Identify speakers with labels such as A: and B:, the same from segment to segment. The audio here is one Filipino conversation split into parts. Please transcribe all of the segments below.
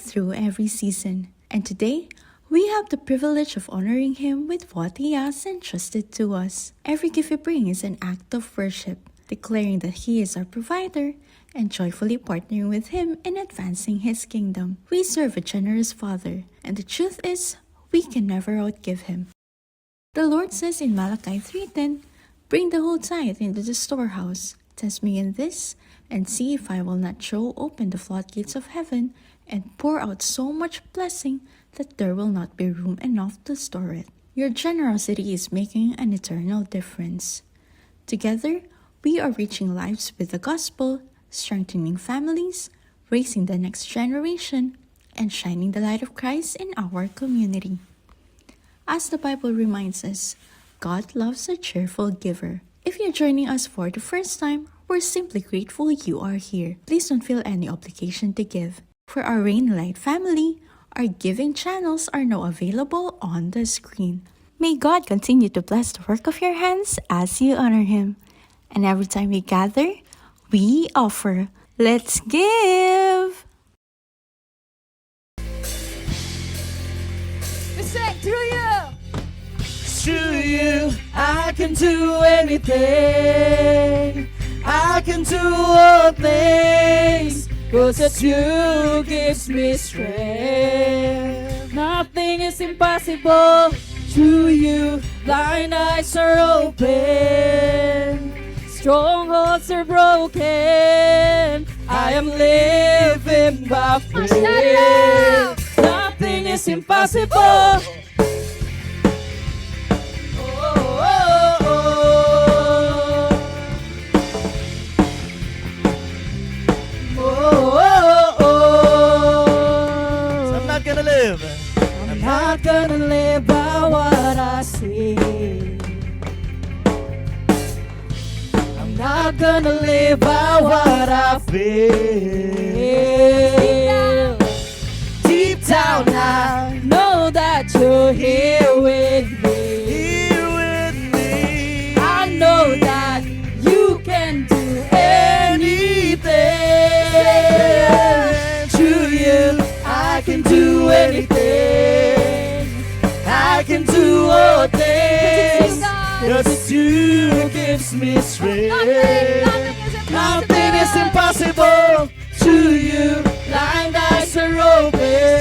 A: through every season. And today, we have the privilege of honoring Him with what He has entrusted to us. Every gift we bring is an act of worship, declaring that He is our provider and joyfully partnering with Him in advancing His kingdom. We serve a generous Father, and the truth is, we can never outgive Him. The Lord says in Malachi 3:10, "Bring the whole tithe into the storehouse. Test me in this, and see if I will not throw open the floodgates of heaven and pour out so much blessing that there will not be room enough to store it." Your generosity is making an eternal difference. Together, we are reaching lives with the gospel, strengthening families, raising the next generation, and shining the light of Christ in our community. As the Bible reminds us, God loves a cheerful giver. If you're joining us for the first time, we're simply grateful you are here. Please don't feel any obligation to give. For our Rain Light family, our giving channels are now available on the screen. May God continue to bless the work of your hands as you honor Him. And every time we gather, we offer. Let's give!
B: We sing through you.
C: Through you, I can do anything. I can do all things, 'cause it's you gives me strength. Nothing is impossible. Through you, blind eyes are open. Strongholds are broken. I am living by faith. Nothing is impossible. I'm not gonna live by what I see. I'm not gonna live by what I feel. Deep down I know that you're here with me. Here with me. I know that you can do anything. Through you I can do anything. I can do all things, 'cause it's you who gives me strength. Nothing is impossible. To you, blind eyes are open.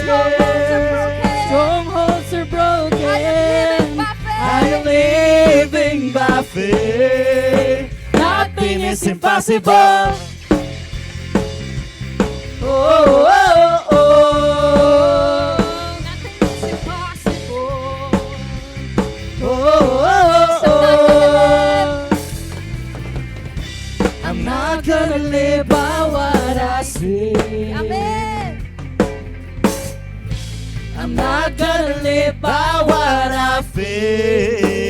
C: Strongholds are broken. I am living by faith. Nothing is impossible. Oh, oh, oh. I'm not gonna live by what I see.
B: Amen.
C: I'm not gonna live by what I feel.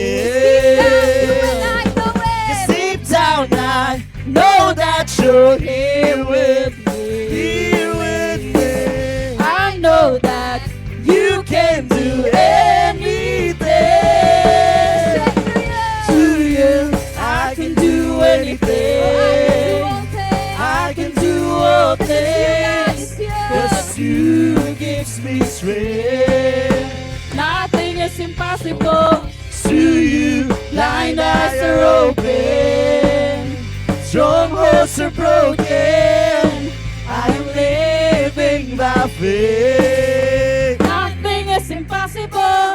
C: 'Cause deep down I know that you're here with me. Here with me. I know that you can do anything. To you, I can do anything. I can do all things, 'cause you gives me strength. Nothing is impossible. To you, blind eyes are open. Strongholds are broken. I am living by faith. Nothing is impossible.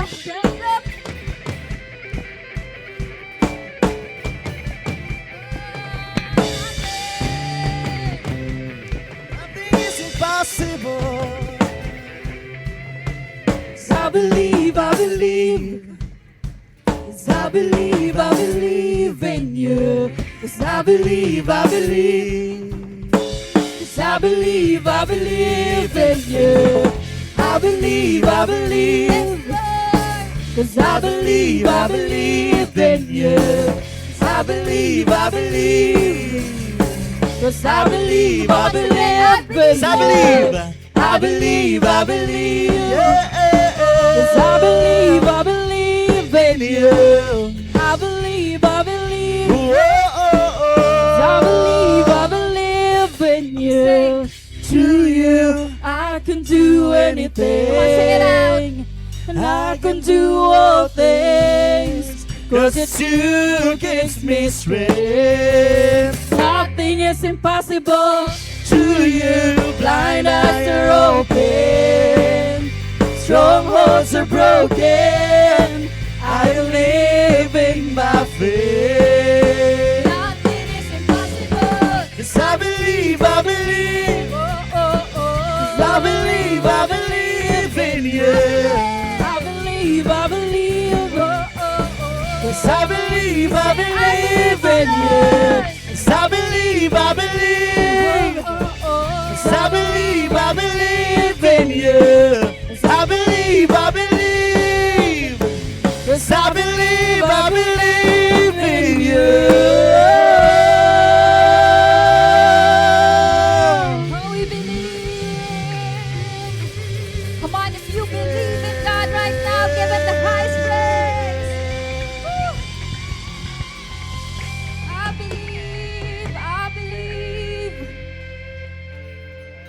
C: Nothing is impossible. 'Cause I believe, I believe. 'Cause I believe, I believe in you. 'Cause I believe, I believe. 'Cause I believe, I believe in you. I believe, I believe. 'Cause I believe, I believe in you. 'Cause I believe, I believe. 'Cause I believe, I believe in you. I believe, I believe. 'Cause I believe, I believe in you. I believe, I believe. 'Cause I believe in you. To you, I can do
B: Come on, sing it out.
C: anything. And I can do all things, 'cause it's you who gives me strength. Nothing is impossible to you. Blind eyes are open, strongholds are broken. I am living by faith.
B: Nothing is impossible.
C: 'Cause I believe, I believe.
B: Oh, oh, oh.
C: I believe in you. I believe, I believe. Yes, I believe in you. Yes, I believe, I believe. Yes, I believe in you. Yes, I believe, I believe. Yes, I believe in you.
B: Oh, we believe. Come on, if you believe in God right now, give Him the highest praise. Woo. I believe, I believe.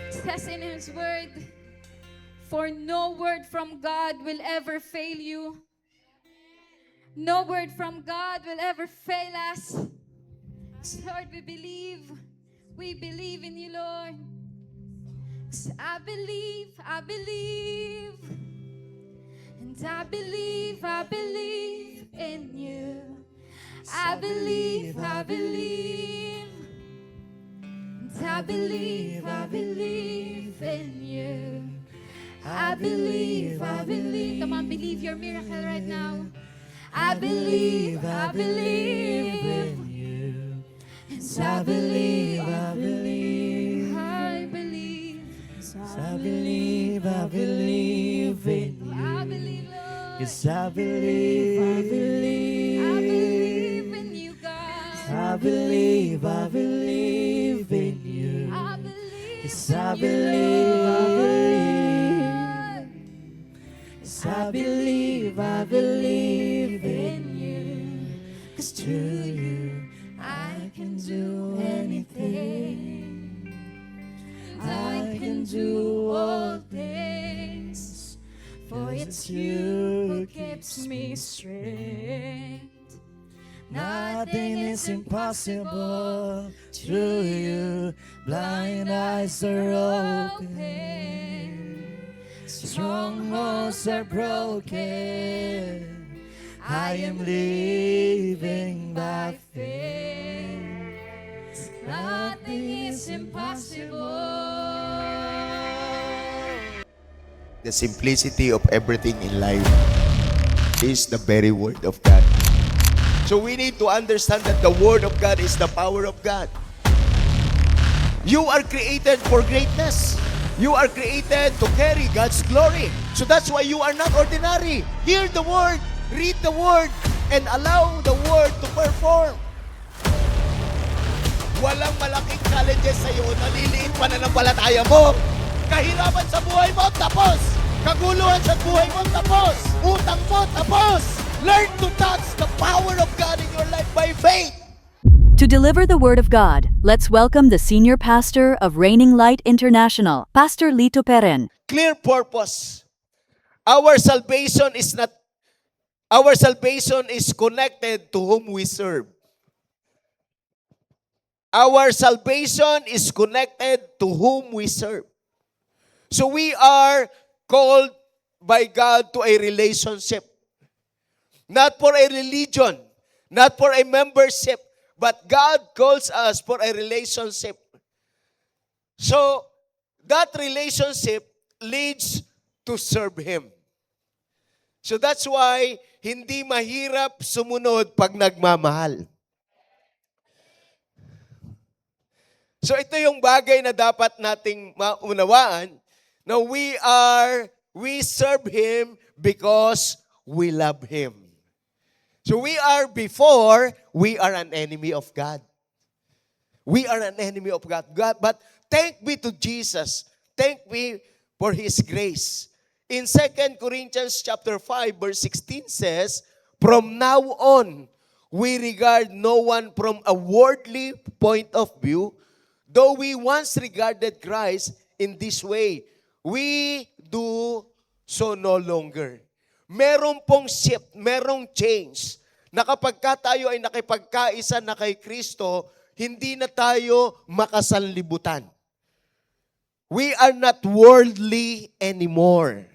B: It says in His word, for no word from God will ever fail you. No word from God will ever fail us. Lord, we believe. We believe in you, Lord. 'Cause I believe, and I believe in you. I believe, and I believe in you. I believe. Come on, believe your miracle right now. I believe in
C: you.
B: and
C: I believe, I believe.
B: I believe.
C: I believe in you.
B: I believe, Lord.
C: Yes, I believe, I
B: I
C: believe.
B: believe in you, God.
C: I believe in you.
B: I believe.
C: Yes, I
B: in you,
C: believe, I believe.
B: Lord.
C: Yes, I believe in you. 'Cause through you I can do anything. I can do all things. For it's you who gives me strength. Nothing is impossible through you. Blind eyes are open, strongholds are broken. I am living by faith. Nothing is impossible.
D: The simplicity of everything in life is the very Word of God. So we need to understand that the Word of God is the power of God. You are created for greatness. You are created to carry God's glory. So that's why you are not ordinary. Hear the Word, read the Word, and allow the Word to perform. Walang malaking challenges sa iyo. Naliliit pananampalataya mo. Kahirapan sa buhay mo, tapos. Kaguluhan sa buhay mo, tapos. Utang mo, tapos. Learn to touch the power of God in your life by faith.
E: To deliver the Word of God, let's welcome the Senior Pastor of Reigning Light International, Pastor Lito Peren.
D: Clear purpose. Our salvation is connected to whom we serve. Our salvation is connected to whom we serve. So we are called by God to a relationship. Not for a religion, not for a membership, but God calls us for a relationship. So that relationship leads to serve Him. So that's why hindi mahirap sumunod pag nagmamahal. So ito yung bagay na dapat nating maunawaan, na we serve Him because we love Him. So we are an enemy of God. We are an enemy of God. But thank be to Jesus. Thank be for His grace. In 2 Corinthians chapter 5, verse 16 says, from now on, we regard no one from a worldly point of view, though we once regarded Christ in this way. we do so no longer. Meron pong shift, merong change, na kapag ka tayo ay nakipagkaisa na kay Kristo, hindi na tayo makasanlibutan. We are not worldly anymore.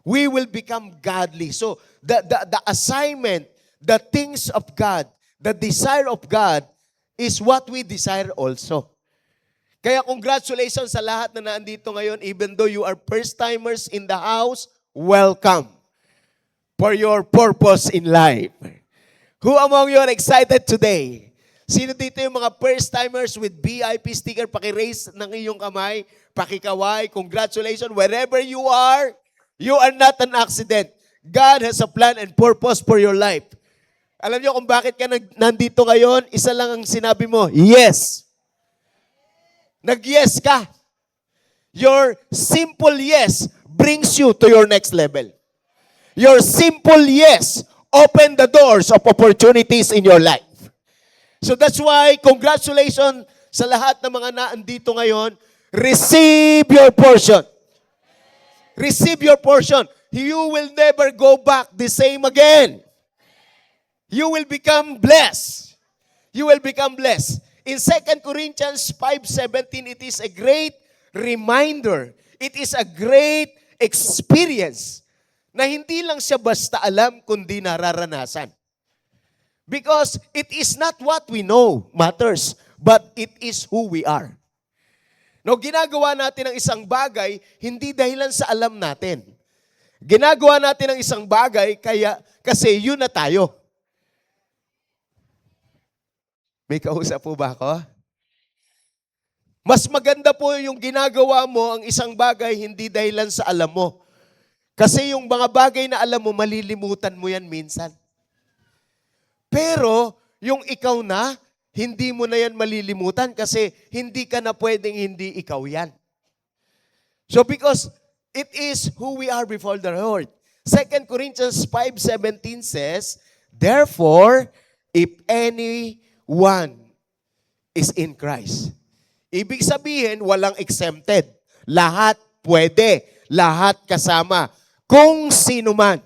D: We will become godly. So, the assignment, the things of God, the desire of God is what we desire also. Kaya congratulations sa lahat na nandito ngayon, even though you are first-timers in the house, welcome for your purpose in life. Who among you are excited today? Sino dito yung mga first-timers with VIP sticker? Paki-raise ng iyong kamay, pakikaway, congratulations. Wherever you are not an accident. God has a plan and purpose for your life. Alam niyo kung bakit ka nandito ngayon? Isa lang ang sinabi mo, yes. Nag-yes ka. Your simple yes brings you to your next level. Your simple yes open the doors of opportunities in your life. So that's why, congratulations sa lahat ng mga naandito ngayon. Receive your portion. Receive your portion. You will never go back the same again. You will become blessed. You will become blessed. In 2 Corinthians 5:17, it is a great reminder. It is a great experience na hindi lang siya basta alam, kundi nararanasan. Because it is not what we know matters, but it is who we are. No, ginagawa natin ang isang bagay, hindi dahilan sa alam natin. Ginagawa natin ang isang bagay, kasi yun na tayo. May kausap po ba ako? Mas maganda po yung ginagawa mo ang isang bagay, hindi dahilan sa alam mo. Kasi yung mga bagay na alam mo, malilimutan mo yan minsan. Pero, yung ikaw na, hindi mo na yan malilimutan kasi hindi ka na pwedeng hindi ikaw yan. So because it is who we are before the Lord. 2 Corinthians 5:17 says, therefore, if anyone is in Christ. Ibig sabihin, walang exempted. Lahat pwede. Lahat kasama. Kung sino man.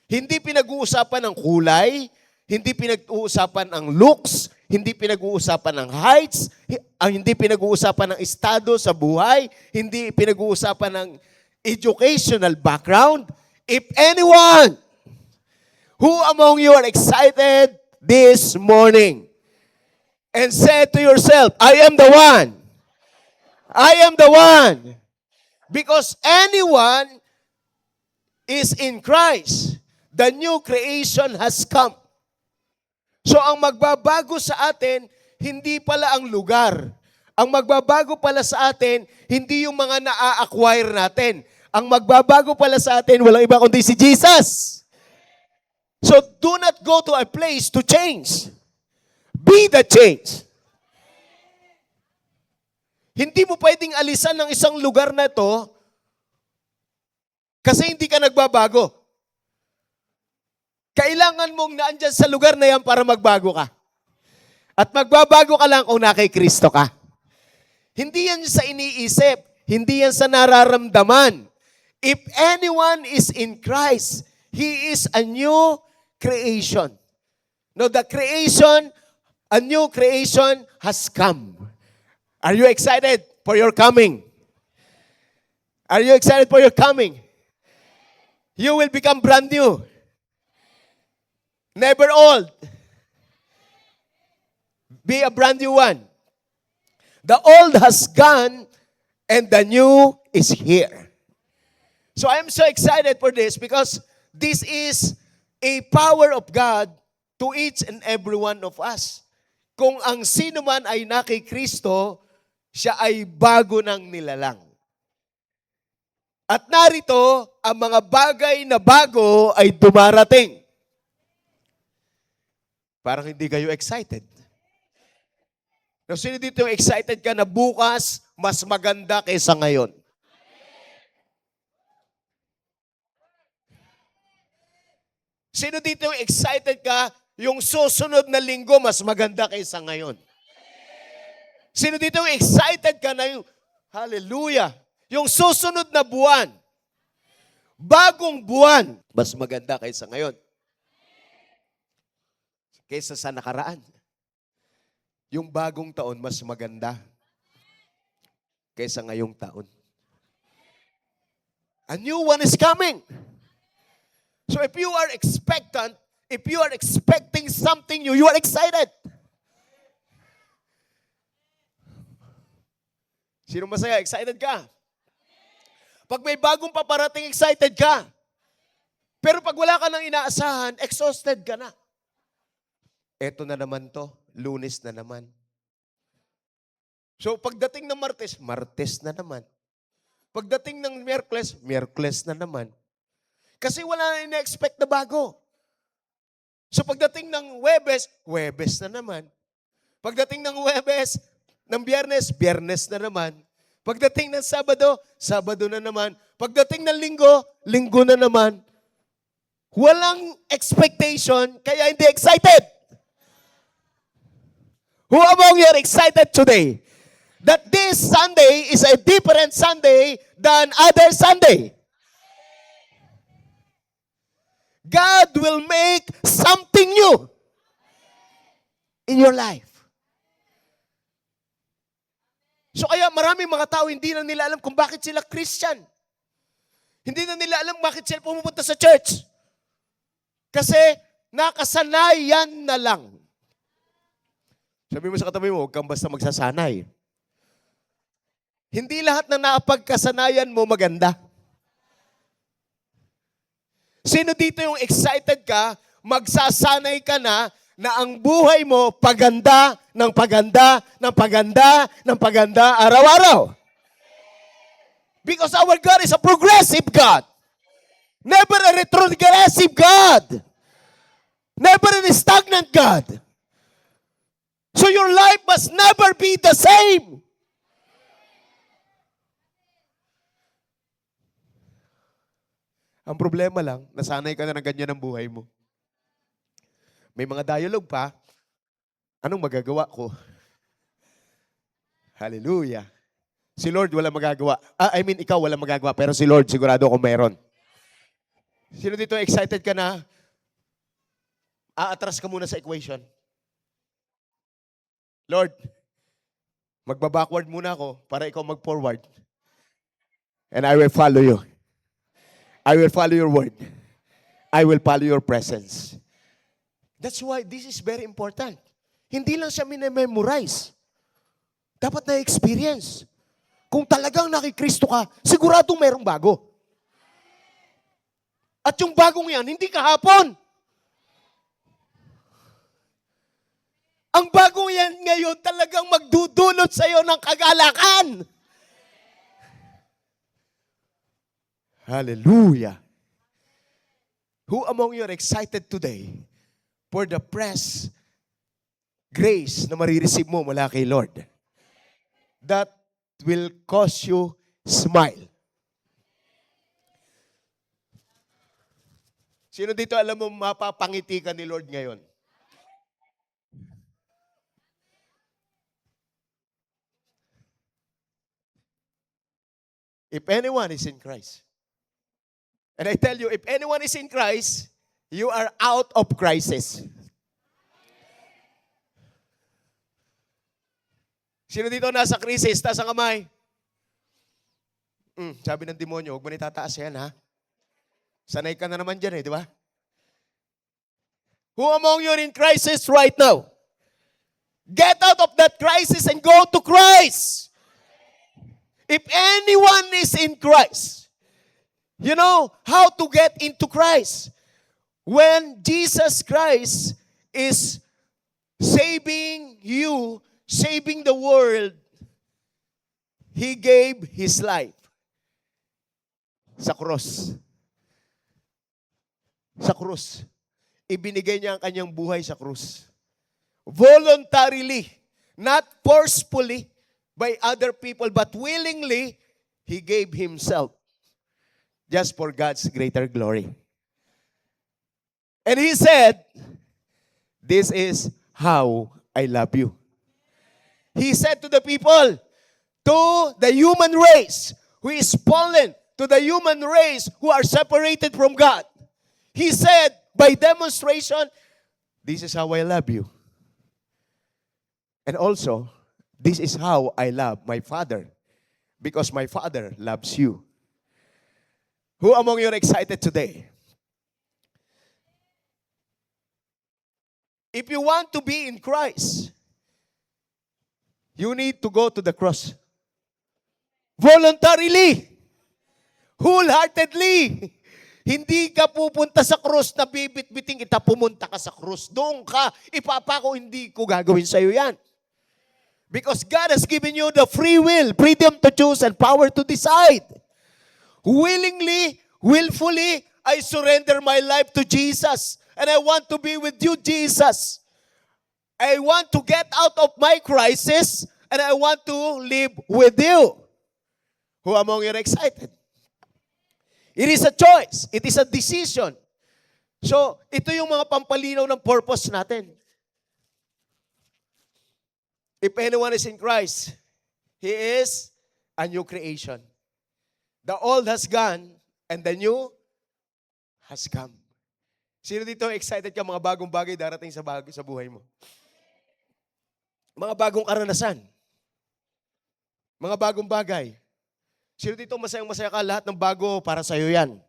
D: Hindi pinag-uusapan ng kulay, hindi pinag-uusapan ang looks, hindi pinag-uusapan ng heights, hindi pinag-uusapan ng estado sa buhay, hindi pinag-uusapan ng educational background. If anyone, who among you are excited this morning and said to yourself, I am the one. I am the one. Because anyone is in Christ. The new creation has come. So ang magbabago sa atin, hindi pala ang lugar. Ang magbabago pala sa atin, hindi yung mga na-acquire natin. Ang magbabago pala sa atin, walang iba kundi si Jesus. So do not go to a place to change. Be the change. Hindi mo pwedeng alisan ng isang lugar na ito kasi hindi ka nagbabago. Kailangan mong naandyan sa lugar na yan para magbago ka. At magbabago ka lang kung na kay Kristo ka. Hindi yan sa iniisip. Hindi yan sa nararamdaman. If anyone is in Christ, he is a new creation. No, the creation, a new creation has come. Are you excited for your coming? Are you excited for your coming? You will become brand new. Never old. Be a brand new one. The old has gone and the new is here. So I am so excited for this because this is a power of God to each and every one of us. Kung ang sino man ay na kay Kristo, siya ay bago ng nilalang. At narito, ang mga bagay na bago ay dumarating. Parang hindi kayo excited. Sino dito yung excited ka na bukas mas maganda kaysa ngayon? Sino dito yung excited ka yung susunod na linggo mas maganda kaysa ngayon? Sino dito yung excited ka na yung, hallelujah, yung susunod na buwan, bagong buwan, mas maganda kaysa ngayon. Kaysa sa nakaraan. Yung bagong taon, mas maganda kaysa ngayong taon. A new one is coming. So if you are expectant, if you are expecting something new, you are excited. Sino masaya? Excited ka? Pag may bagong paparating, excited ka. Pero pag wala ka nang inaasahan, exhausted ka na. Eto na naman to, Lunes na naman. So pagdating ng Martes, Martes na naman. Pagdating ng Miyerkules, Miyerkules na naman. Kasi wala na ina-expect na bago. So pagdating ng Huwebes, Huwebes na naman. Pagdating ng Huwebes, ng Biyernes, Biyernes na naman. Pagdating ng Sabado, Sabado na naman. Pagdating ng Linggo, Linggo na naman. Walang expectation, kaya hindi excited. Who among you are excited today that this Sunday is a different Sunday than other Sunday? God will make something new in your life. So kaya maraming mga tao hindi na nila alam kung bakit sila Christian. Hindi na nila alam bakit sila pumupunta sa church. Kasi nakasanayan na lang. Sabi mo sa katabi mo, huwag kang basta magsasanay. Hindi lahat na napagkasanayan mo maganda. Sino dito yung excited ka, magsasanay ka na ang buhay mo paganda, ng paganda, ng paganda, ng paganda, araw-araw? Because our God is a progressive God. Never a retrogressive God. Never a stagnant God. So your life must never be the same. Ang problema lang, nasanay ka na ng ganyan ang buhay mo. May mga dialogue pa, anong magagawa ko? Hallelujah. Si Lord wala magagawa. Ikaw wala magagawa, pero si Lord sigurado ako meron. Sino dito excited ka na? Aatras ka muna sa equation. Lord, magba-backward muna ako para ikaw mag-forward. And I will follow you. I will follow your word. I will follow your presence. That's why this is very important. Hindi lang siya minememorize. Dapat na-experience. Kung talagang nakikristo ka, siguradong merong bago. At yung bagong yan, hindi kahapon. Ang bagong yan ngayon talagang magdudulot sa iyo ng kagalakan. Hallelujah. Who among you are excited today for the grace na marireceive mo mula kay Lord? That will cause you smile. Sino dito alam mo mapapangiti ka ni Lord ngayon? If anyone is in Christ. And I tell you, if anyone is in Christ, you are out of crisis. Sino dito nasa crisis? Taas ang kamay. Sabi ng demonyo, huwag mo na itataas yan, ha? Sanay ka na naman dyan, di ba? Who among you are in crisis right now? Get out of that crisis and go to Christ. If anyone is in Christ, you know how to get into Christ. When Jesus Christ is saving you, saving the world, He gave His life sa krus. Sa krus. Ibinigay niya ang kanyang buhay sa krus. Voluntarily, not forcefully by other people, but willingly, He gave Himself just for God's greater glory. And He said, this is how I love you. He said to the people, to the human race who is fallen, to the human race who are separated from God. He said, by demonstration, this is how I love you. And also, this is how I love my Father, because my Father loves you. Who among you are excited today? If you want to be in Christ, you need to go to the cross. Voluntarily. Wholeheartedly. Hindi ka pupunta sa krus na bibit-biting kita, pumunta ka sa krus. Doon ka, ipapako, hindi ko gagawin sa'yo yan. Because God has given you the free will, freedom to choose, and power to decide. Willingly, willfully, I surrender my life to Jesus. And I want to be with you, Jesus. I want to get out of my crisis, and I want to live with you. Who among you are excited? It is a choice. It is a decision. So, ito yung mga pampalinaw ng purpose natin. If anyone is in Christ, he is a new creation. The old has gone, and the new has come. Sino dito excited ka mga bagong bagay darating sa buhay mo? Mga bagong karanasan. Mga bagong bagay. Sino dito masayang-masaya ka? Lahat ng bago para sa'yo yan.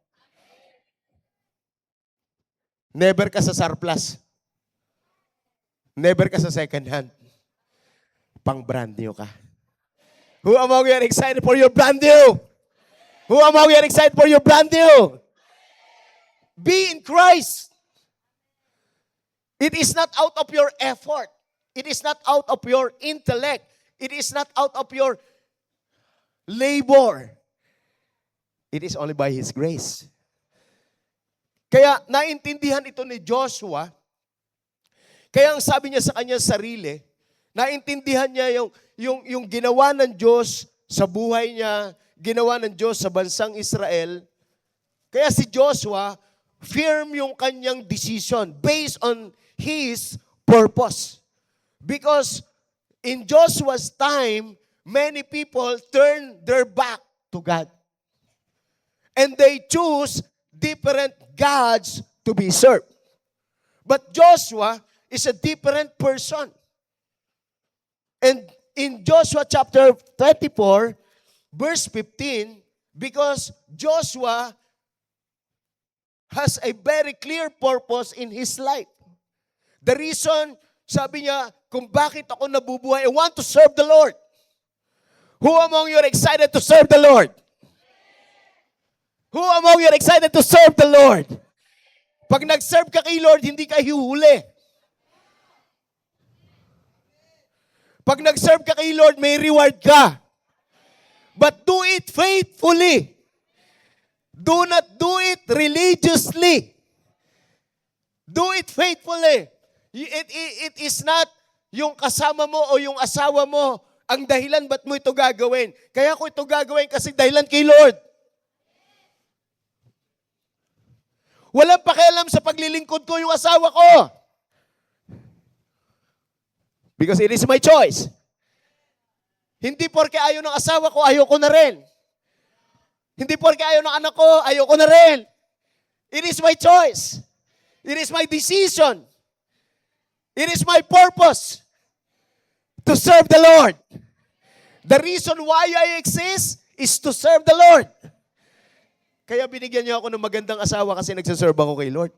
D: Never ka sa surplus. Never ka sa second hand. Pang brand new ka. Who among you are excited for your brand new? Who among you are excited for your brand new? Be in Christ. It is not out of your effort. It is not out of your intellect. It is not out of your labor. It is only by His grace. Kaya naintindihan ito ni Joshua. Kaya ang sabi niya sa kanyang sarili, naintindihan niya yung ginawa ng Diyos sa buhay niya, ginawa ng Diyos sa bansang Israel. Kaya si Joshua, firm yung kanyang decision based on his purpose. Because in Joshua's time, many people turn their back to God. And they choose different gods to be served. But Joshua is a different person. And in Joshua chapter 34, verse 15, because Joshua has a very clear purpose in his life. The reason, sabi niya, kung bakit ako nabubuhay, I want to serve the Lord. Who among you are excited to serve the Lord? Who among you are excited to serve the Lord? Pag nag-serve ka kay Lord, hindi ka hihuhuli. Pag nag-serve ka kay Lord, may reward ka. But do it faithfully. Do not do it religiously. Do it faithfully. It is not yung kasama mo o yung asawa mo ang dahilan ba't mo ito gagawin. Kaya ko ito gagawin kasi dahilan kay Lord. Walang pakialam sa paglilingkod ko yung asawa ko. Because it is my choice. Hindi porke ayaw ng asawa ko, ayaw ko na rin. Hindi porke ayaw ng anak ko, ayaw ko na rin. It is my choice. It is my decision. It is my purpose to serve the Lord. The reason why I exist is to serve the Lord. Kaya binigyan niyo ako ng magandang asawa kasi nagsaserve ako kay Lord.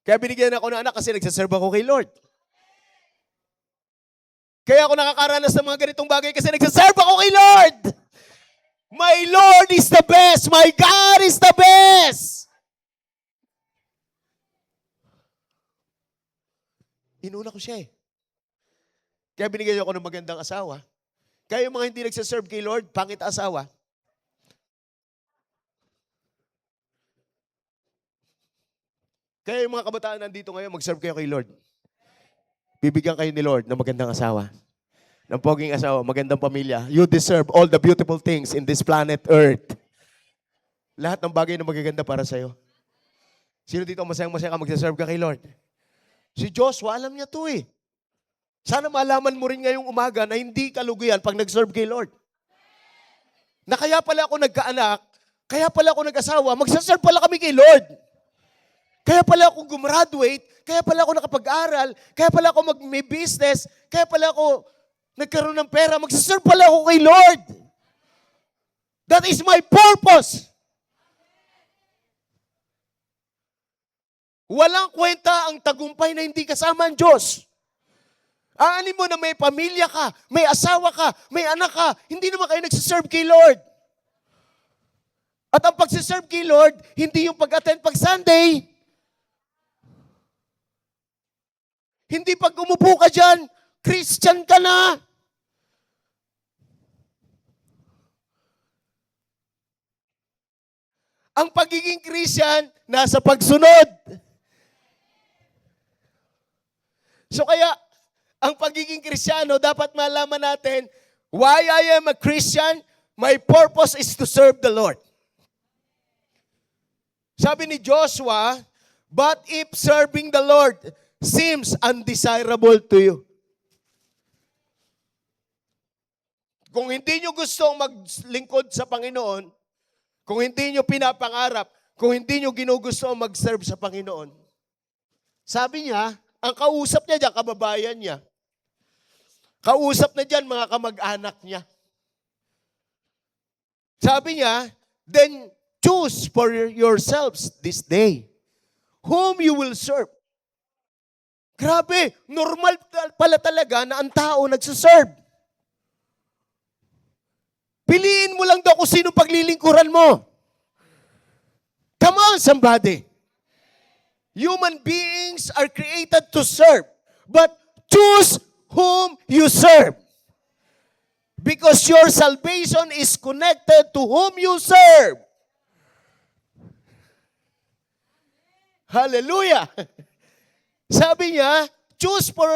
D: Kaya binigyan ako ng anak kasi nagsaserve ako kay Lord. Kaya ako nakakaranas ng mga ganitong bagay kasi nagsaserve ako kay Lord. My Lord is the best. My God is the best. Inuna ko siya eh. Kaya binigyan niyo ako ng magandang asawa. Kaya yung mga hindi nagsaserve kay Lord, pangit asawa. Kaya yung mga kabataan nandito ngayon, mag-serve kayo kay Lord. Bibigyan kayo ni Lord ng magandang asawa. Ng poging asawa, magandang pamilya. You deserve all the beautiful things in this planet Earth. Lahat ng bagay na magaganda para sa'yo. Sino dito masayang-masaya ka mag-serve ka kay Lord? Si Joshua, alam niya to eh. Sana malaman mo rin ngayong umaga na hindi kalugian pag nag-serve kay Lord. na kaya pala ako nagkaanak, kaya pala ako nag-asawa, magsaserve pala kami kay Lord. Kaya pala ako gumraduate, kaya pala ako nakapag-aral, kaya pala ako may business, kaya pala ako nagkaroon ng pera, magsaserve pala ako kay Lord. That is my purpose. Walang kwenta ang tagumpay na hindi kasama ang Diyos. Aanin mo na may pamilya ka, may asawa ka, may anak ka, hindi naman kayo nagsaserve kay Lord. At ang pagsaserve kay Lord, hindi yung pag-attend pag Sunday. Hindi pag umupo ka dyan, Christian ka na. Ang pagiging Christian, nasa pagsunod. So kaya, ang pagiging Kristiyano, dapat malaman natin, why I am a Christian, my purpose is to serve the Lord. Sabi ni Joshua, but if serving the Lord seems undesirable to you. Kung hindi nyo gustong maglingkod sa Panginoon, kung hindi nyo pinapangarap, kung hindi nyo ginugusto mag-serve sa Panginoon, sabi niya, ang kausap niya dyan, kababayan niya. Kausap na dyan, mga kamag-anak niya. Sabi niya, then choose for yourselves this day whom you will serve. Grabe, normal pala talaga na ang tao nagsaserve. Piliin mo lang daw kung sino paglilingkuran mo. Come on, somebody. Human beings are created to serve, but choose whom you serve. Because your salvation is connected to whom you serve. Hallelujah! Sabi niya, choose for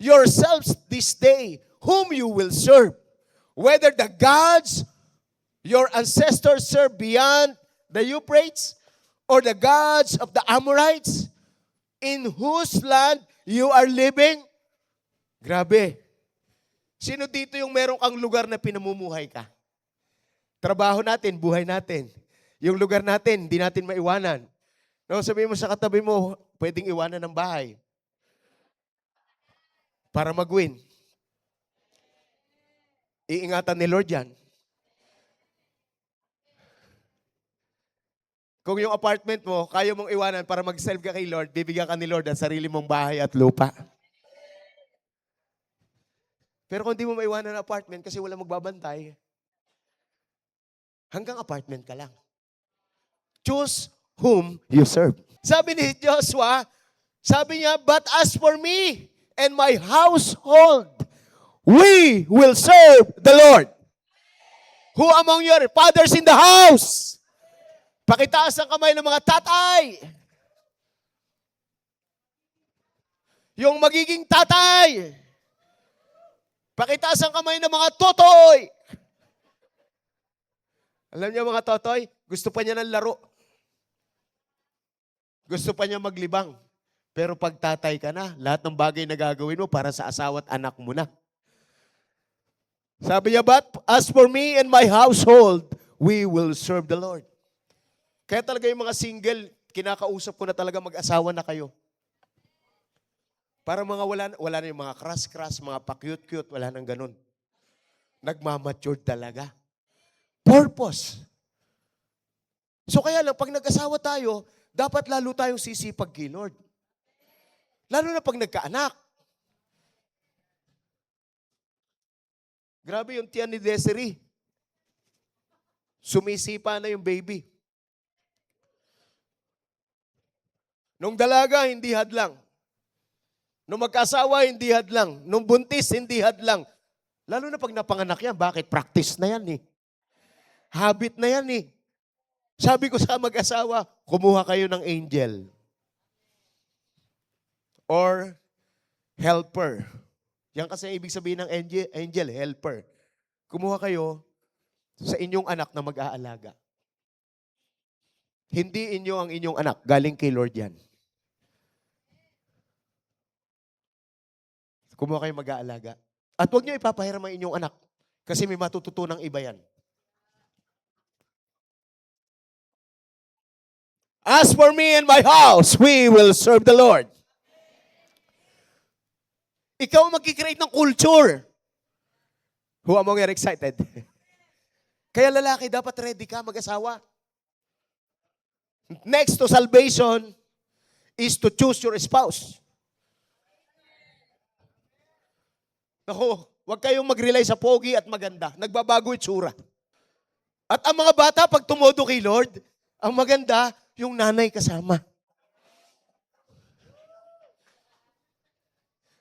D: yourselves this day whom you will serve. Whether the gods your ancestors served beyond the Euphrates or the gods of the Amorites in whose land you are living. Grabe. Sino dito yung meron kang lugar na pinamumuhay ka? Trabaho natin, buhay natin. Yung lugar natin, hindi natin maiwanan. No, sabihin mo sa katabi mo, pwedeng iwanan ng bahay para mag-win. Iingatan ni Lord yan. Kung yung apartment mo, kaya mong iwanan para mag-serve ka kay Lord, bibigyan ka ni Lord at sarili mong bahay at lupa. Pero kung di mo maiwanan ang apartment kasi wala magbabantay, hanggang apartment ka lang. Choose whom you serve. Sabi ni Joshua, sabi niya, but as for me and my household, we will serve the Lord. Who among your fathers in the house? Pakitaas ang kamay ng mga tatay. Yung magiging tatay. Pakitaas ang kamay ng mga totoy. Alam niyo mga totoy, gusto pa niya ng laro. Gusto pa niya maglibang. Pero pag tatay ka na, lahat ng bagay na gagawin mo para sa asawa at anak mo na. Sabi niya, but as for me and my household, we will serve the Lord. Kaya talaga yung mga single, kinakausap ko na talaga mag-asawa na kayo. Para mga wala na yung mga crush-crush, mga pa-cute-cute, wala nang ganun. Nagmamature talaga. Purpose. So kaya lang, pag nag-asawa tayo, dapat lalo tayong sisipag kay Lord. Lalo na pag nagkaanak. Grabe yung tiyan ni Desiree. Sumisipa na yung baby. Nung dalaga, hindi hadlang. Nung magkasawa, hindi hadlang. Nung buntis, hindi hadlang. Lalo na pag napanganak yan, bakit? Practice na yan eh. Habit na yan eh. Sabi ko sa mag-asawa, kumuha kayo ng angel. Or helper. Yan kasi ibig sabihin ng angel, helper. Kumuha kayo sa inyong anak na mag-aalaga. Hindi inyo ang inyong anak, galing kay Lord yan. Kumuha kayo mag-aalaga. At huwag nyo ipapahiram ang inyong anak kasi may matututunang iba yan. As for me and my house, we will serve the Lord. Ikaw ang mag-create ng culture. Who among you are excited? Kaya lalaki, dapat ready ka mag-asawa. Next to salvation is to choose your spouse. Naku, huwag kayong mag-rely sa pogi at maganda. Nagbabago itsura. At ang mga bata, pag tumodo kay Lord, ang maganda, yung nanay kasama.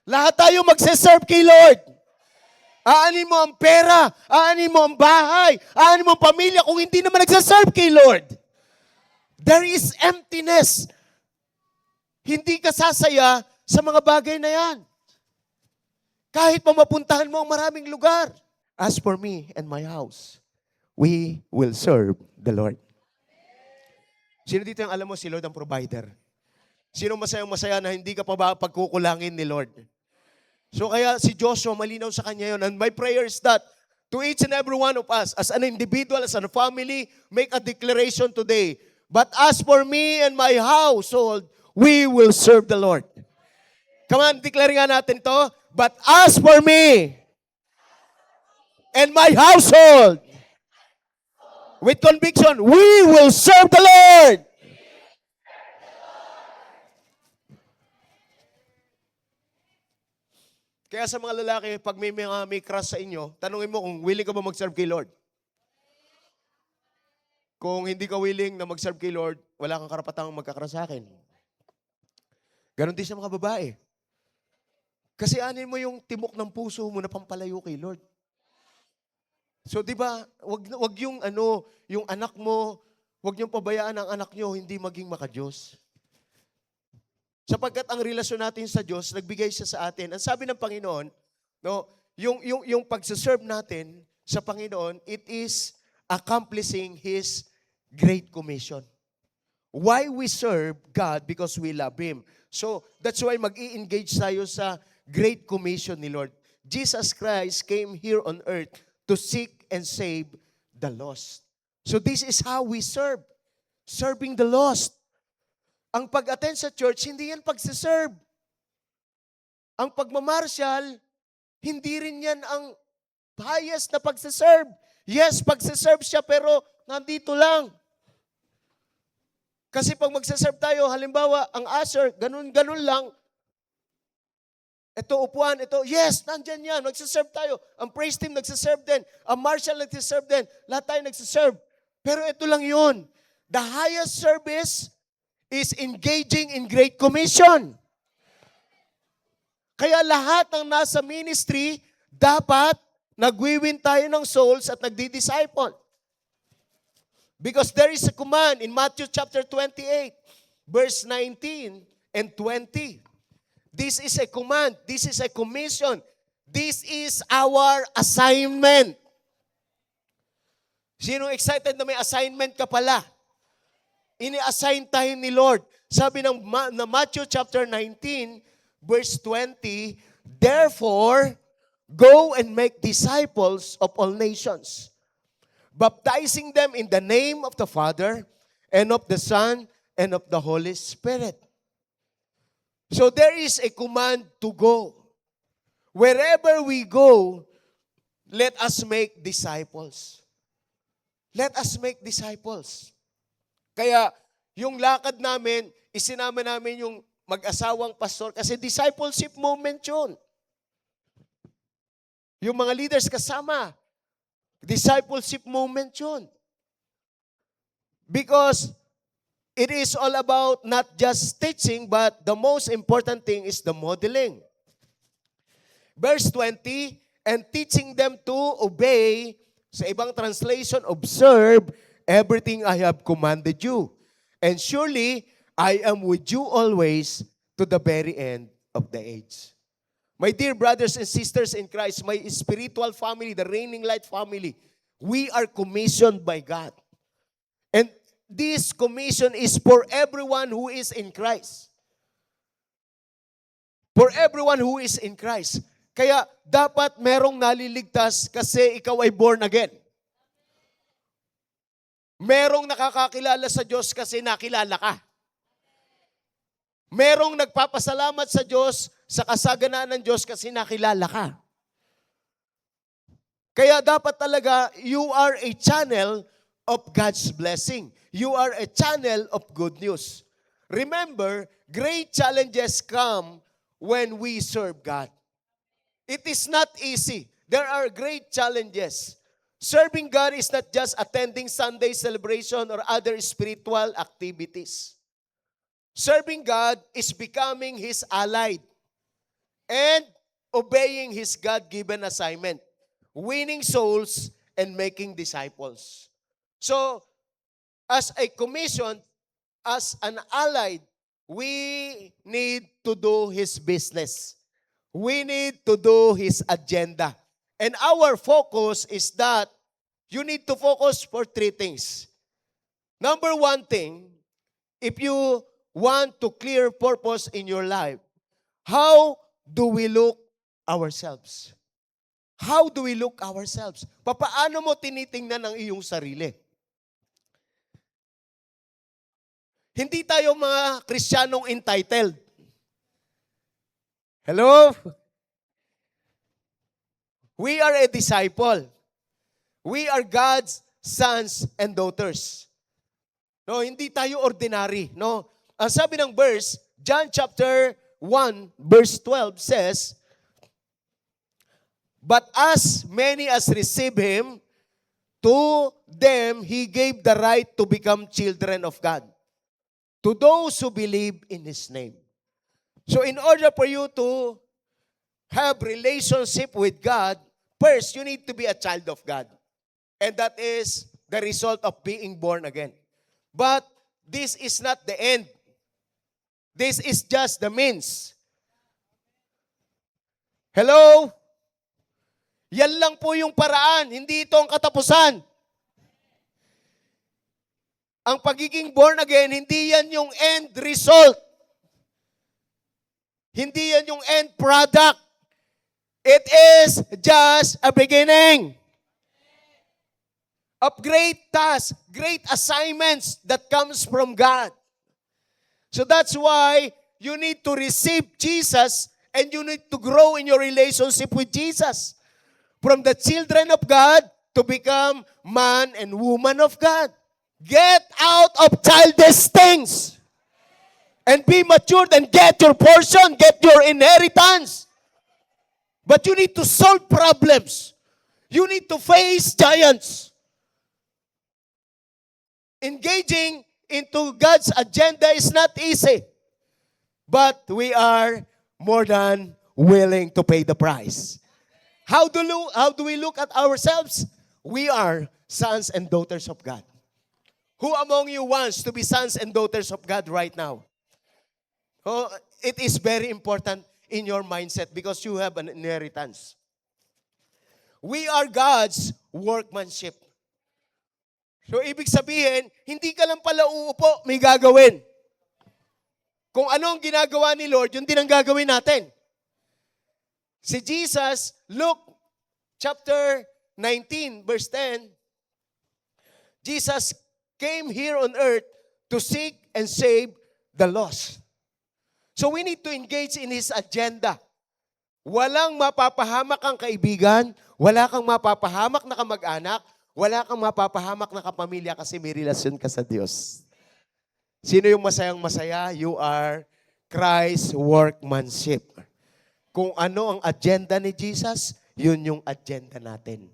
D: Lahat tayo magse-serve kay Lord. Aanin mo ang pera, aanin mo ang bahay, aanin mo ang pamilya kung hindi naman nagse-serve kay Lord. There is emptiness. Hindi ka sasaya sa mga bagay na yan. Kahit pa mapuntahan mo ang maraming lugar. As for me and my house, we will serve the Lord. Sino dito yung alam mo si Lord ang provider? Sino masayang-masaya na hindi ka pa pagkukulangin ni Lord? So kaya si Joshua, malinaw sa kanya yun. And my prayer is that to each and every one of us, as an individual, as a family, make a declaration today. But as for me and my household, we will serve the Lord. Come on, declare nga natin to. But as for me and my household, with conviction, we will serve the Lord. Kaya sa mga lalaki, pag may crush sa inyo, tanungin mo kung willing ka ba mag-serve kay Lord. Kung hindi ka willing na mag-serve kay Lord, wala kang karapatang magkakrush sa akin. Ganon din sa mga babae. Kasi anin mo yung timok ng puso mo na pampalayo kay Lord. So, di ba, wag yung yung anak mo, wag niyong pabayaan ang anak niyo hindi maging makadiyos. Sapagkat ang relasyon natin sa Diyos, nagbigay siya sa atin. Ang sabi ng Panginoon, no, yung pagsaserve natin sa Panginoon, it is accomplishing His Great Commission. Why we serve God? Because we love Him. So, that's why mag-i-engage tayo sa Great Commission ni Lord. Jesus Christ came here on earth to seek and save the lost. So, this is how we serve. Serving the lost. Ang pag-attend sa church, hindi yan pagsiserve. Ang pagmamarsyal, hindi rin yan ang highest na pagsiserve. Yes, pagsiserve siya, pero nandito lang. Kasi pag magsiserve tayo, halimbawa, ang usher, ganun lang. Ito, upuan, ito, yes, nandyan yan, nagsiserve tayo. Ang praise team nagsiserve din. Ang marshal nagsiserve din. Lahat tayo nagsiserve. Pero ito lang yun. The highest service is engaging in Great Commission. Kaya lahat ng nasa ministry, dapat nagwiwin tayo ng souls at nagdi-disciple. Because there is a command in Matthew chapter 28, verse 19 and 20. This is a command. This is a commission. This is our assignment. Sino excited na may assignment ka pala? Ini-assign tayo ni Lord. Sabi ng Matthew chapter 19, verse 20, therefore, go and make disciples of all nations, baptizing them in the name of the Father, and of the Son, and of the Holy Spirit. So there is a command to go. Wherever we go, let us make disciples. Let us make disciples. Kaya yung lakad namin, isinama namin yung mag-asawang pastor kasi discipleship moment yun. Yung mga leaders kasama, discipleship moment yun. Because it is all about not just teaching, but the most important thing is the modeling. Verse 20, and teaching them to obey, sa ibang translation, observe everything I have commanded you. And surely, I am with you always to the very end of the age. My dear brothers and sisters in Christ, my spiritual family, the Reigning Light family, we are commissioned by God. And this commission is for everyone who is in Christ. For everyone who is in Christ. Kaya dapat merong naliligtas kasi ikaw ay born again. Merong nakakakilala sa Diyos kasi nakilala ka. Merong nagpapasalamat sa Diyos sa kasaganaan ng Diyos kasi nakilala ka. Kaya dapat talaga, you are a channel of God's blessing. You are a channel of good news. Remember, great challenges come when we serve God. It is not easy. There are great challenges. Serving God is not just attending Sunday celebration or other spiritual activities. Serving God is becoming His ally and obeying His God-given assignment, winning souls and making disciples. So, as a commission, as an ally, we need to do His business. We need to do His agenda. And our focus is that you need to focus for three things. Number one thing, if you want to clear purpose in your life, how do we look ourselves? How do we look ourselves? Papaano mo tinitingnan ang iyong sarili? Hindi tayo mga Kristiyanong entitled. Hello? We are a disciple. We are God's sons and daughters. No, hindi tayo ordinary, no? Ang sabi ng verse, John chapter 1 verse 12 says, "But as many as receive Him, to them He gave the right to become children of God, to those who believe in His name." So in order for you to have relationship with God, first, you need to be a child of God. And that is the result of being born again. But this is not the end. This is just the means. Hello? Yan lang po yung paraan. Hindi ito ang katapusan. Ang pagiging born again, hindi yan yung end result. Hindi yan yung end product. It is just a beginning of great tasks, great assignments that comes from God. So that's why you need to receive Jesus and you need to grow in your relationship with Jesus. From the children of God to become man and woman of God. Get out of childish things and be matured and get your portion, get your inheritance. But you need to solve problems. You need to face giants. Engaging into God's agenda is not easy. But we are more than willing to pay the price. How do we look at ourselves? We are sons and daughters of God. Who among you wants to be sons and daughters of God right now? Oh, it is very important in your mindset because you have an inheritance. We are God's workmanship. So, ibig sabihin, hindi ka lang pala uupo, may gagawin. Kung ano ang ginagawa ni Lord, yun din ang gagawin natin. Si Jesus, Luke chapter 19, verse 10, Jesus came here on earth to seek and save the lost. So we need to engage in His agenda. Walang mapapahamak ang kaibigan, wala kang mapapahamak na kamag-anak, wala kang mapapahamak na kapamilya kasi may relasyon ka sa Diyos. Sino yung masayang masaya? You are Christ's workmanship. Kung ano ang agenda ni Jesus, yun yung agenda natin.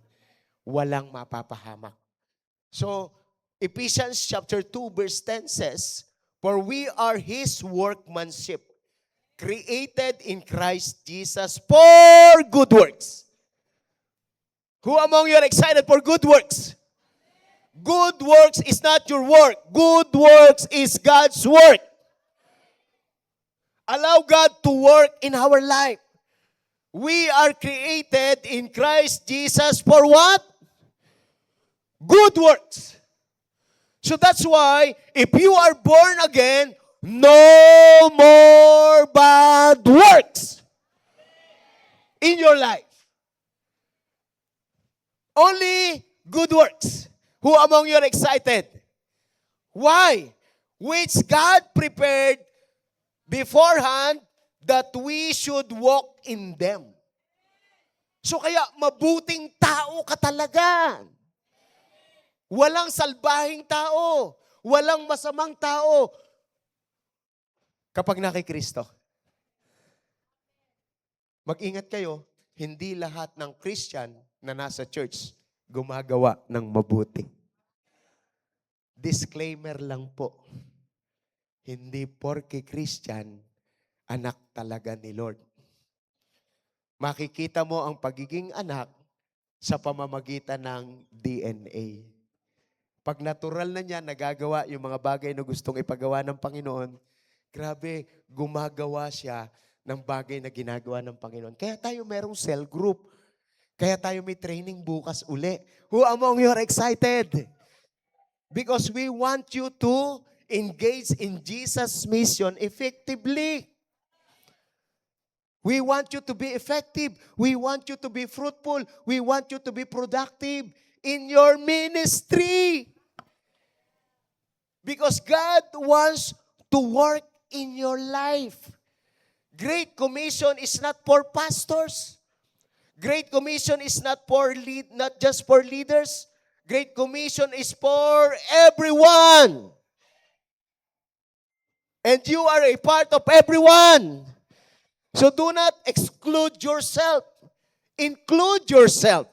D: Walang mapapahamak. So, Ephesians chapter 2 verse 10 says, "For we are His workmanship, created in Christ Jesus for good works." Who among you are excited for good works? Good works is not your work. Good works is God's work. Allow God to work in our life. We are created in Christ Jesus for what? Good works. So that's why, if you are born again, no more bad works in your life. Only good works. Who among you are excited? Why? Which God prepared beforehand that we should walk in them. So kaya mabuting tao ka talaga. Walang salbahing tao. Walang masamang tao. Kapag nakikristo. Mag-ingat kayo, hindi lahat ng Christian na nasa church gumagawa ng mabuti. Disclaimer lang po. Hindi porke Christian, anak talaga ni Lord. Makikita mo ang pagiging anak sa pamamagitan ng DNA. Pag natural na niya, nagagawa yung mga bagay na gustong ipagawa ng Panginoon, grabe, gumagawa siya ng bagay na ginagawa ng Panginoon. Kaya tayo merong cell group. Kaya tayo may training bukas uli. Who among you are excited? Because we want you to engage in Jesus' mission effectively. We want you to be effective. We want you to be fruitful. We want you to be productive in your ministry. Because God wants to work in your life. Great Commission is not for pastors. Great Commission is not just for leaders. Great Commission is for everyone. And you are a part of everyone. So do not exclude yourself. Include yourself.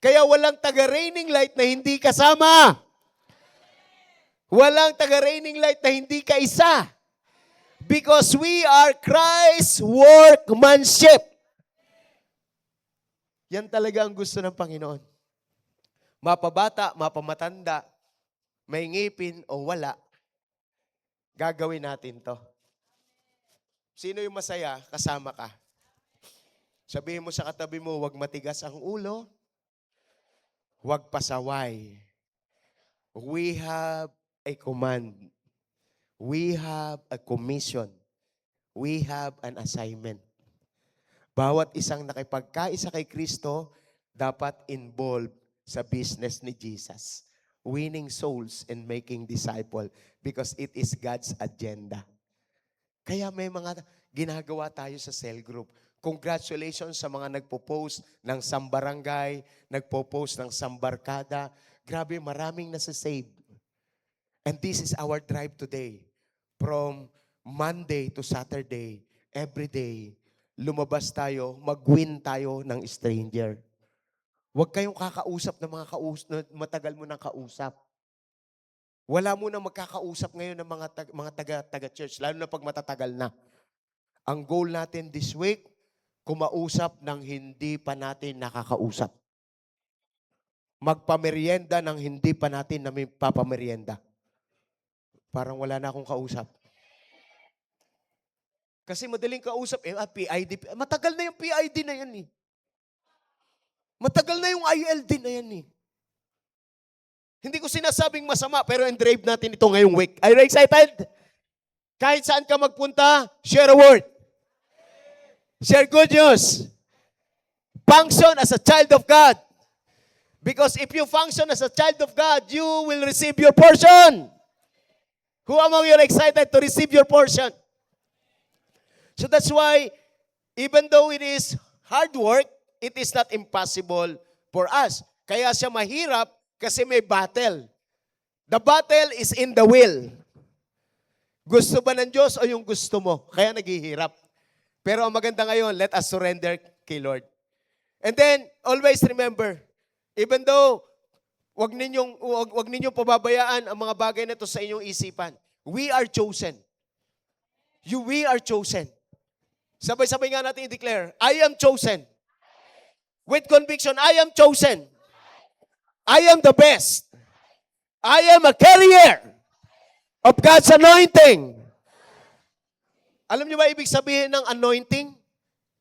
D: Kaya walang taga-Raining Light na hindi kasama. Walang taga-Raining Light na hindi kaisa. Because we are Christ's workmanship. Yan talaga ang gusto ng Panginoon. Mapabata, mapamatanda, may ngipin o wala, gagawin natin to. Sino yung masaya? Kasama ka. Sabihin mo sa katabi mo, huwag matigas ang ulo, huwag pasaway. We have a command. We have a commission. We have an assignment. Bawat isang nakipagkaisa kay Kristo, dapat involved sa business ni Jesus. Winning souls and making disciple because it is God's agenda. Kaya may mga ginagawa tayo sa cell group. Congratulations sa mga nagpo-post ng sambarangay, nagpo-post ng sambarkada. Grabe, maraming nasa-save. And this is our drive today. From Monday to Saturday, every day, lumabas tayo, mag-win tayo ng stranger. Huwag kayong kakausap ng na matagal mo nang kausap. Wala mo nang magkakausap ngayon ng mga taga-church, lalo na pag matatagal na. Ang goal natin this week, kumausap ng hindi pa natin nakakausap. Magpamerienda ng hindi pa natin na may papamerienda. Parang wala na akong kausap. Kasi madaling kausap, PID. Matagal na yung PID na yan eh. Matagal na yung ILD na yan eh. Hindi ko sinasabing masama, pero endrave natin ito ngayong week. Are you excited? Kahit saan ka magpunta, share a word. Share good news. Function as a child of God. Because if you function as a child of God, you will receive your portion. Who among you are excited to receive your portion? So that's why, even though it is hard work, it is not impossible for us. Kaya siya mahirap kasi may battle. The battle is in the will. Gusto ba ng Diyos o yung gusto mo? Kaya naghihirap. Pero ang maganda ngayon, let us surrender kay Lord. And then, always remember, even though wag ninyong pababayaan ang mga bagay na ito sa inyong isipan. We are chosen. We are chosen. Sabay-sabay nga natin i-declare, I am chosen. With conviction, I am chosen. I am the best. I am a carrier of God's anointing. Alam niyo ba ibig sabihin ng anointing?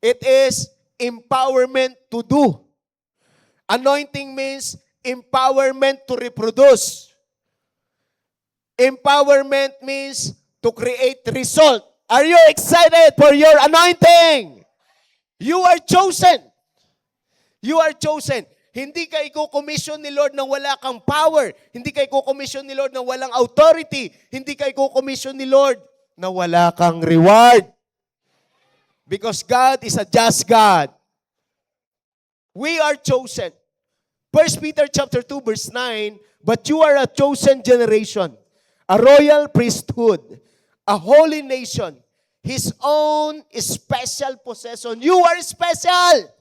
D: It is empowerment to do. Anointing means empowerment to reproduce. Empowerment means to create result. Are you excited for your anointing? You are chosen. You are chosen. Hindi ka iko-commission ni Lord nang wala kang power. Hindi ka iko-commission ni Lord nang walang authority. Hindi ka iko-commission ni Lord na wala kang reward. Because God is a just God. We are chosen. 1 Peter chapter 2 verse 9, but you are a chosen generation, a royal priesthood, a holy nation, His own special possession. You are special.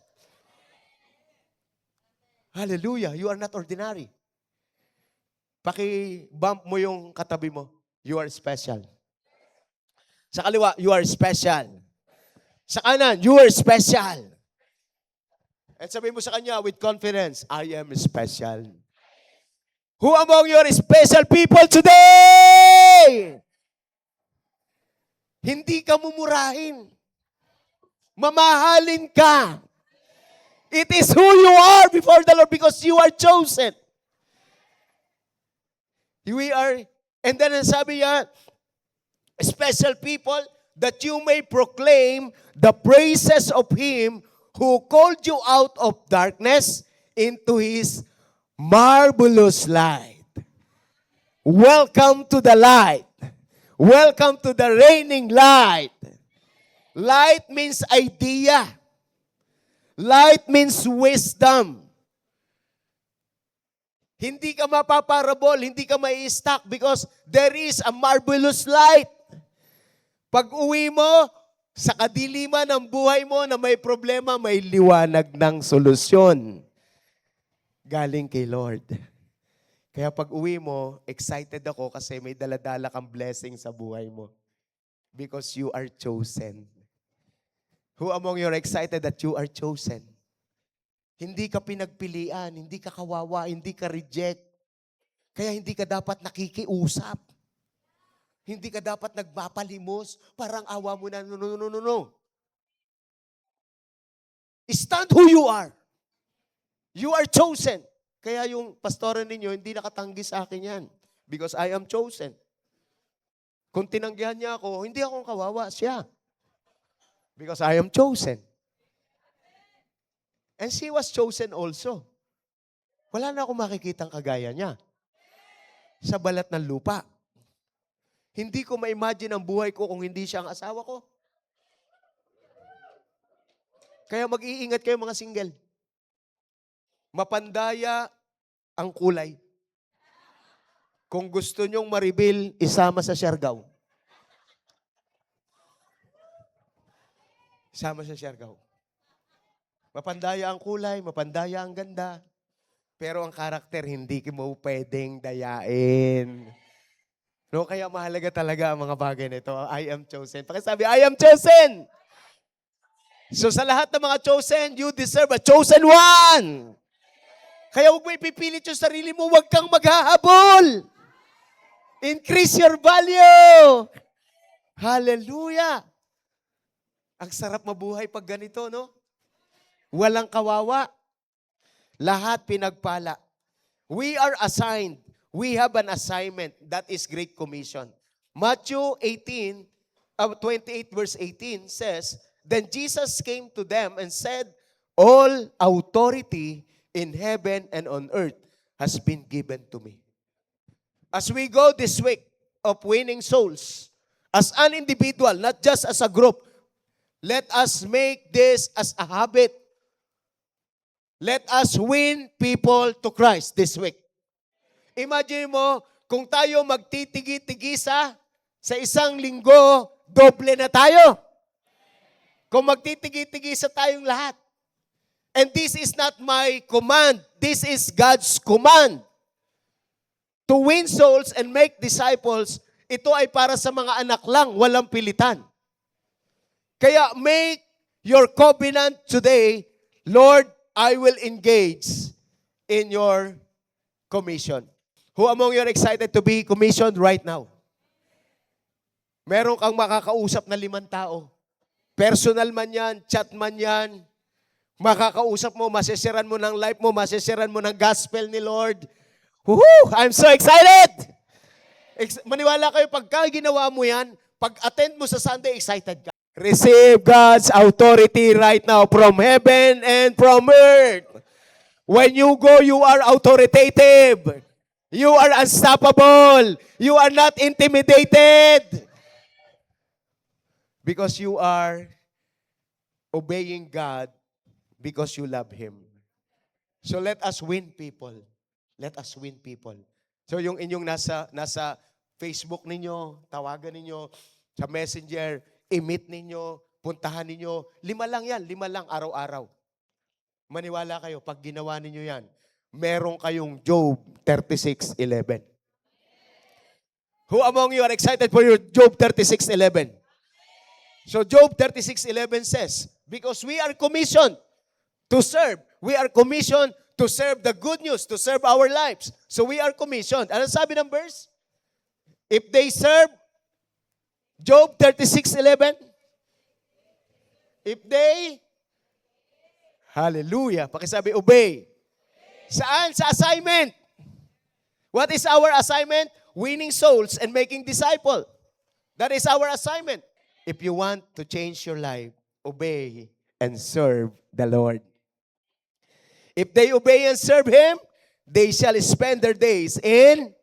D: Hallelujah. You are not ordinary. Paki-bump mo yung katabi mo. You are special. Sa kaliwa, you are special. Sa kanan, you are special. At sabihin mo sa kanya with confidence, I am special. Who among you are special people today? Hindi ka mumurahin. Mamahalin ka. It is who you are before the Lord because you are chosen. We are, and then sabi niya, special people, that you may proclaim the praises of Him who called you out of darkness into His marvelous light. Welcome to the light. Welcome to the reigning light. Light means idea. Light means wisdom. Hindi ka mapaparabol, hindi ka mai-stuck because there is a marvelous light. Pag uwi mo, sa kadiliman ng buhay mo na may problema, may liwanag ng solusyon. Galing kay Lord. Kaya pag uwi mo, excited ako kasi may daladala kang blessing sa buhay mo. Because you are chosen. Who among you are excited that you are chosen? Hindi ka pinagpilian, hindi ka kawawa, hindi ka reject. Kaya hindi ka dapat nakikiusap. Hindi ka dapat nagpapalimos, parang awa mo na, no. Stand who you are. You are chosen. Kaya yung pastoran ninyo, hindi nakatanggi sa akin yan. Because I am chosen. Kung tinanggihan niya ako, hindi akong kawawa, siya. Because I am chosen. And she was chosen also. Wala na akong makikitang kagaya niya. Sa balat ng lupa. Hindi ko ma-imagine ang buhay ko kung hindi siya ang asawa ko. Kaya mag-iingat kayo mga single. Mapandaya ang kulay. Kung gusto nyong ma-reveal, isama sa Siargao. Isama sa Siargao. Mapandaya ang kulay, mapandaya ang ganda. Pero ang karakter, hindi mo pwedeng dayain. No, kaya mahalaga talaga ang mga bagay nito. I am chosen. Pakisabi, I am chosen! So sa lahat ng mga chosen, you deserve a chosen one! Kaya huwag mo ipipilit yung sarili mo, huwag kang maghahabol! Increase your value! Hallelujah! Ang sarap mabuhay pag ganito, no? Walang kawawa. Lahat pinagpala. We are assigned. We have an assignment. That is Great Commission. Matthew 28 verse 18 says, Then Jesus came to them and said, All authority in heaven and on earth has been given to me. As we go this week of winning souls, as an individual, not just as a group, let us make this as a habit. Let us win people to Christ this week. Imagine mo, kung tayo magtitigi-tigisa sa isang linggo, doble na tayo. Kung magtitigi-tigisa tayong lahat. And this is not my command. This is God's command. To win souls and make disciples, ito ay para sa mga anak lang, walang pilitan. Kaya make your covenant today, Lord, I will engage in your commission. Who among you are excited to be commissioned right now? Meron kang makakausap na 5 tao. Personal man yan, chat man yan. Makakausap mo, masisiran mo ng life mo, masisiran mo ng gospel ni Lord. Woohoo! I'm so excited! Maniwala kayo, pagka ginawa mo yan, pag-attend mo sa Sunday, excited ka. Receive God's authority right now from heaven and from earth. When you go, you are authoritative. You are unstoppable. You are not intimidated. Because you are obeying God because you love Him. So let us win people. Let us win people. So yung inyong nasa Facebook ninyo, tawagan ninyo, sa Messenger, i-meet ninyo, puntahan ninyo. 5 lang yan, 5 lang araw-araw. Maniwala kayo, pag ginawa ninyo yan, meron kayong Job 36:11. Who among you are excited for your Job 36:11? So Job 36:11 says, because we are commissioned to serve. We are commissioned to serve the good news, to serve our lives. So we are commissioned. Ano sabi ng verse? If they serve, Job 36:11, if they, hallelujah, pakisabi, obey. Saan? Sa assignment. What is our assignment? Winning souls and making disciples. That is our assignment. If you want to change your life, obey and serve the Lord. If they obey and serve Him, they shall spend their days in.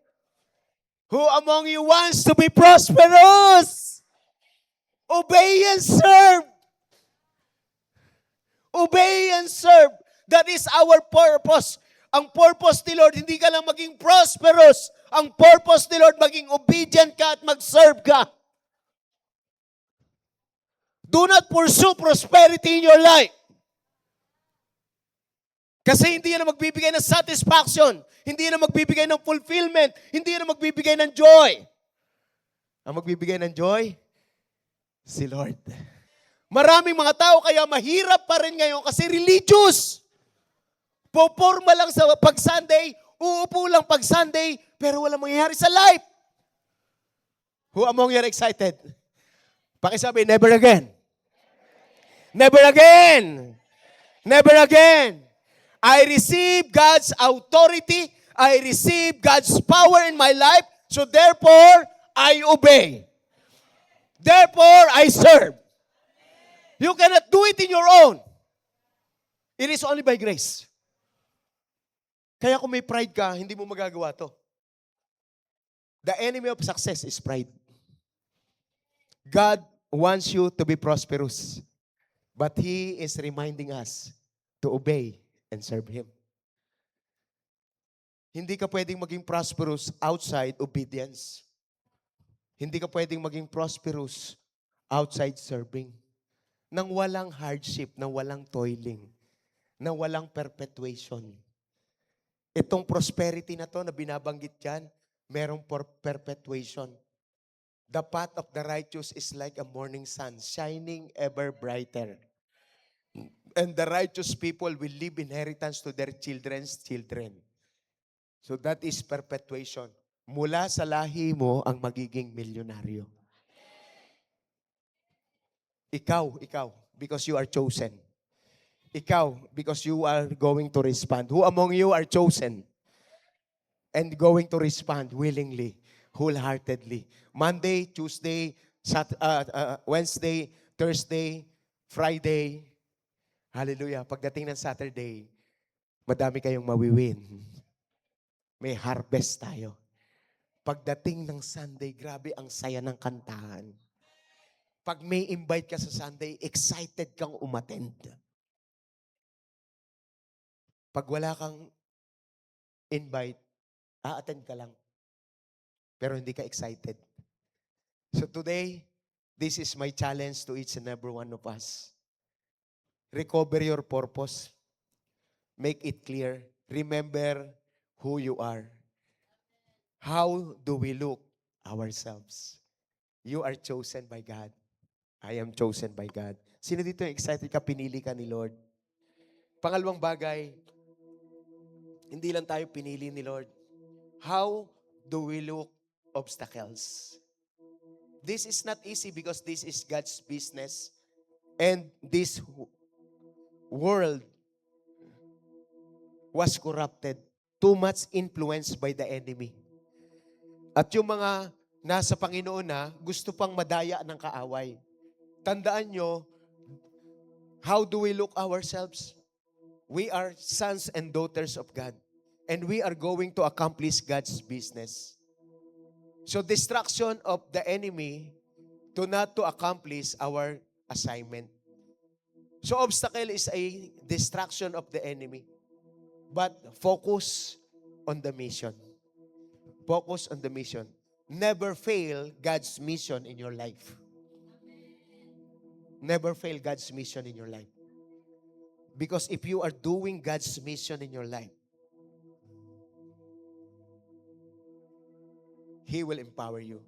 D: Who among you wants to be prosperous? Obey and serve. Obey and serve. That is our purpose. Ang purpose ni Lord, hindi ka lang maging prosperous. Ang purpose ni Lord, maging obedient ka at mag-serve ka. Do not pursue prosperity in your life. Kasi hindi yan ang magbibigay ng satisfaction. Hindi yan ang magbibigay ng fulfillment. Hindi yan ang magbibigay ng joy. Ang magbibigay ng joy, si Lord. Maraming mga tao kaya mahirap pa rin ngayon kasi religious. Poporma lang sa pag-Sunday, uupo lang pag-Sunday, pero walang mangyayari sa life. Who among you are excited? Pakisabi, never again. Never again. Never again. I receive God's authority. I receive God's power in my life. So therefore, I obey. Therefore, I serve. You cannot do it in your own. It is only by grace. Kaya kung may pride ka, hindi mo magagawa to. The enemy of success is pride. God wants you to be prosperous. But He is reminding us to obey and serve Him. Hindi ka pwedeng maging prosperous outside obedience. Hindi ka pwedeng maging prosperous outside serving. Nang walang hardship, nang walang toiling, nang walang perpetuation. Itong prosperity na to na binabanggit dyan, merong perpetuation. The path of the righteous is like a morning sun, shining ever brighter. And the righteous people will leave inheritance to their children's children. So that is perpetuation. Mula sa lahi mo ang magiging milyonaryo. Ikaw, because you are chosen. Ikaw, because you are going to respond. Who among you are chosen and going to respond willingly, wholeheartedly? Monday, Tuesday, Wednesday, Thursday, Friday. Hallelujah. Pagdating ng Saturday, madami kayong mawiwin. May harvest tayo. Pagdating ng Sunday, grabe ang saya ng kantahan. Pag may invite ka sa Sunday, excited kang umattend. Pag wala kang invite, a-attend ka lang. Pero hindi ka excited. So today, this is my challenge to each and every one of us. Recover your purpose. Make it clear. Remember who you are. How do we look ourselves? You are chosen by God. I am chosen by God. Sino dito yung excited ka, pinili ka ni Lord? Pangalawang bagay, hindi lang tayo pinili ni Lord. How do we look obstacles? This is not easy because this is God's business. And this world was corrupted. Too much influenced by the enemy. At yung mga nasa Panginoon na, gusto pang madaya ng kaaway. Tandaan nyo, how do we look ourselves? We are sons and daughters of God. And we are going to accomplish God's business. So distraction of the enemy to not to accomplish our assignment. So obstacle is a distraction of the enemy. But focus on the mission. Focus on the mission. Never fail God's mission in your life. Never fail God's mission in your life. Because if you are doing God's mission in your life, He will empower you.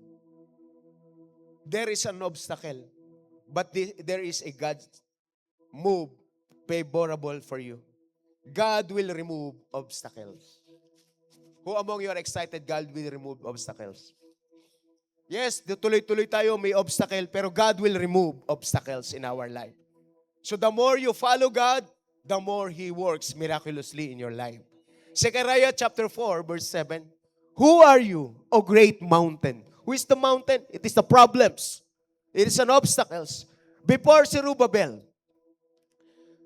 D: There is an obstacle, but there is a God's move favorable for you. God will remove obstacles. Who among you are excited God will remove obstacles? Yes, tuloy-tuloy tayo, may obstacle, pero God will remove obstacles in our life. So the more you follow God, the more He works miraculously in your life. Zechariah chapter 4, verse 7. Who are you, O great mountain? Who is the mountain? It is the problems. It is an obstacles. Before Zerubbabel.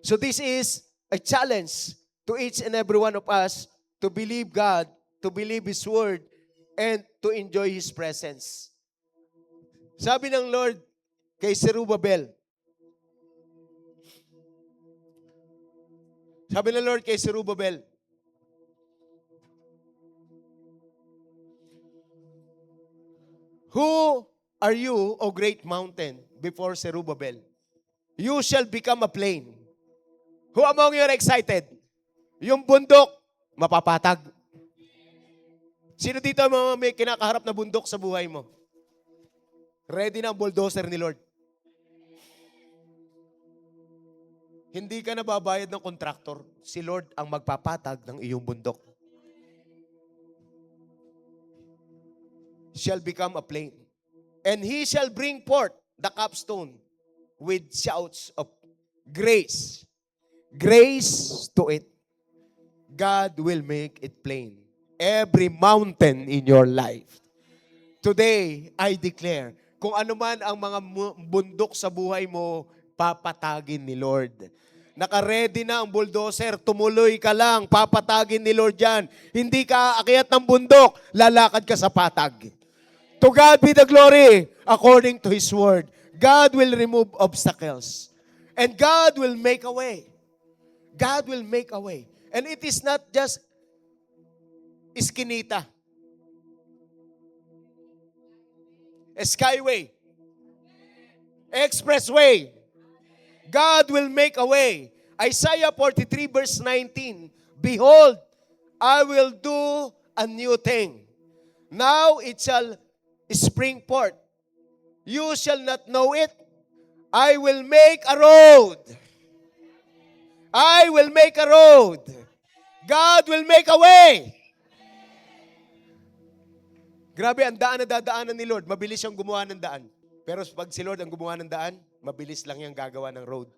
D: So this is a challenge to each and every one of us to believe God, to believe His Word, and to enjoy His presence. Sabi ng Lord kay Zerubbabel, who are you, O great mountain, before Zerubbabel? You shall become a plain. Who among you are excited? Yung bundok, mapapatag. Sino dito mga may kinakaharap na bundok sa buhay mo? Ready na ang bulldozer ni Lord. Hindi ka nababayad ng kontraktor. Si Lord ang magpapatag ng iyong bundok. Shall become a plain. And He shall bring forth the capstone with shouts of grace. Grace to it. God will make it plain. Every mountain in your life. Today, I declare, kung ano man ang mga bundok sa buhay mo, papatagin ni Lord. Naka-ready na ang bulldozer, tumuloy ka lang, papatagin ni Lord yan. Hindi ka aakyat ng bundok, lalakad ka sa patag. To God be the glory, according to His word. God will remove obstacles. And God will make a way. God will make a way. And it is not just iskinita. Skyway. Expressway. God will make a way. Isaiah 43 verse 19. Behold, I will do a new thing. Now it shall spring forth. You shall not know it. I will make a road. I will make a road. God will make a way. Grabe, ang daan na dadaanan ni Lord. Mabilis siyang gumawa ng daan. Pero pag si Lord ang gumawa ng daan, mabilis lang yung gagawa ng road.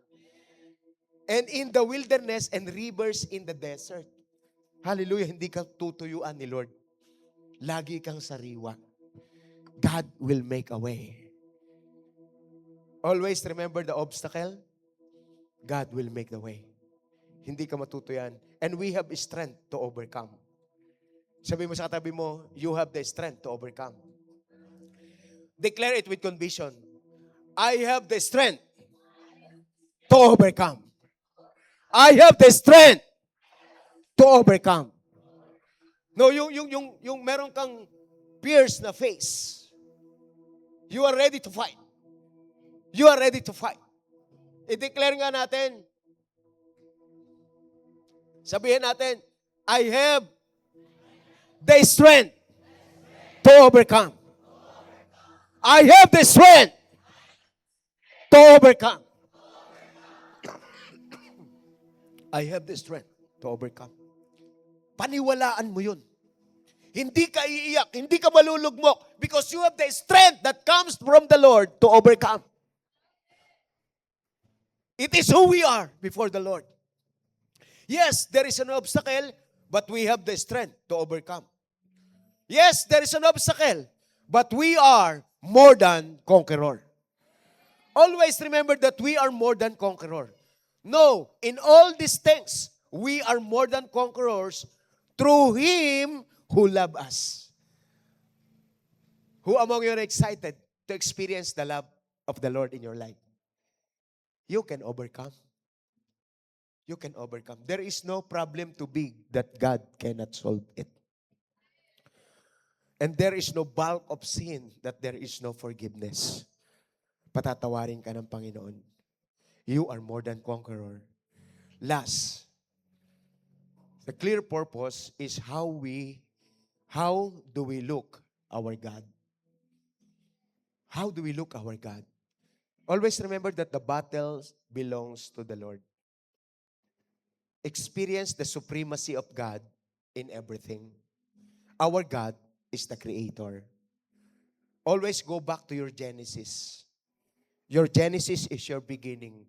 D: And in the wilderness and rivers in the desert. Hallelujah, hindi ka tutuyuan ni Lord. Lagi kang sariwa. God will make a way. Always remember the obstacle. God will make the way. Hindi ka matutuyan. And we have strength to overcome. Sabi mo sa katabi mo, you have the strength to overcome. Declare it with conviction. I have the strength to overcome. I have the strength to overcome. No, yung meron kang pierce na face. You are ready to fight. You are ready to fight. I-declare nga natin. Sabihin natin, I have the strength to overcome. I have the strength to overcome. I have the strength to overcome. Paniwalaan mo yun. Hindi ka iiyak, hindi ka malulugmok because you have the strength that comes from the Lord to overcome. It is who we are before the Lord. Yes, there is an obstacle, but we have the strength to overcome. Yes, there is an obstacle, but we are more than conqueror. Always remember that we are more than conqueror. No, in all these things, we are more than conquerors through Him who loved us. Who among you are excited to experience the love of the Lord in your life? You can overcome. You can overcome. There is no problem too big that God cannot solve it. And there is no bulk of sin that there is no forgiveness. Patatawarin ka ng Panginoon. You are more than conqueror. Last, the clear purpose is how do we look our God? How do we look our God? Always remember that the battle belongs to the Lord. Experience the supremacy of God in everything. Our God is the Creator. Always go back to your Genesis. Your Genesis is your beginning.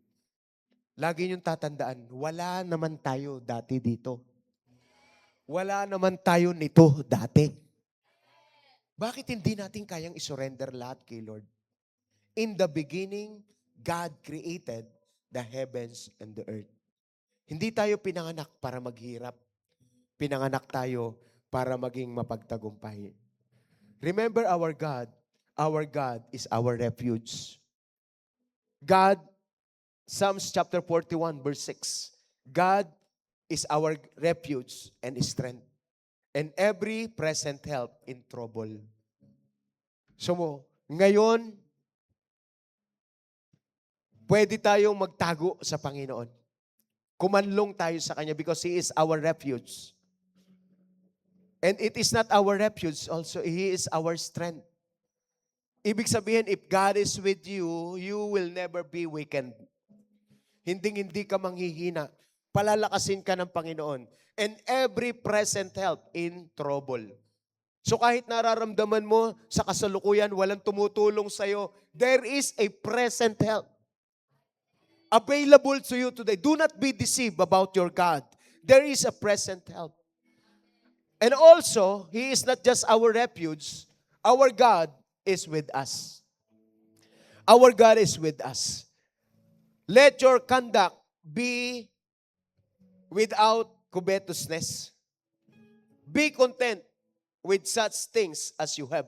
D: Lagi niyong tatandaan, wala naman tayo dati dito. Wala naman tayo nito dati. Bakit hindi natin kayang isurrender lahat kay Lord? In the beginning, God created the heavens and the earth. Hindi tayo pinanganak para maghirap. Pinanganak tayo para maging mapagtagumpay. Remember our God. Our God is our refuge. God, Psalms chapter 41 verse 6. God is our refuge and strength, and every present help in trouble. So, ngayon, pwede tayong magtago sa Panginoon. Kumanlong tayo sa Kanya because He is our refuge. And it is not our refuge also, He is our strength. Ibig sabihin, if God is with you, you will never be weakened. Hindi ka manghihina. Palalakasin ka ng Panginoon. And every present help in trouble. So kahit nararamdaman mo sa kasalukuyan, walang tumutulong sa'yo, there is a present help available to you today. Do not be deceived about your God. There is a present help. And also, He is not just our refuge. Our God is with us. Our God is with us. Let your conduct be without covetousness. Be content with such things as you have.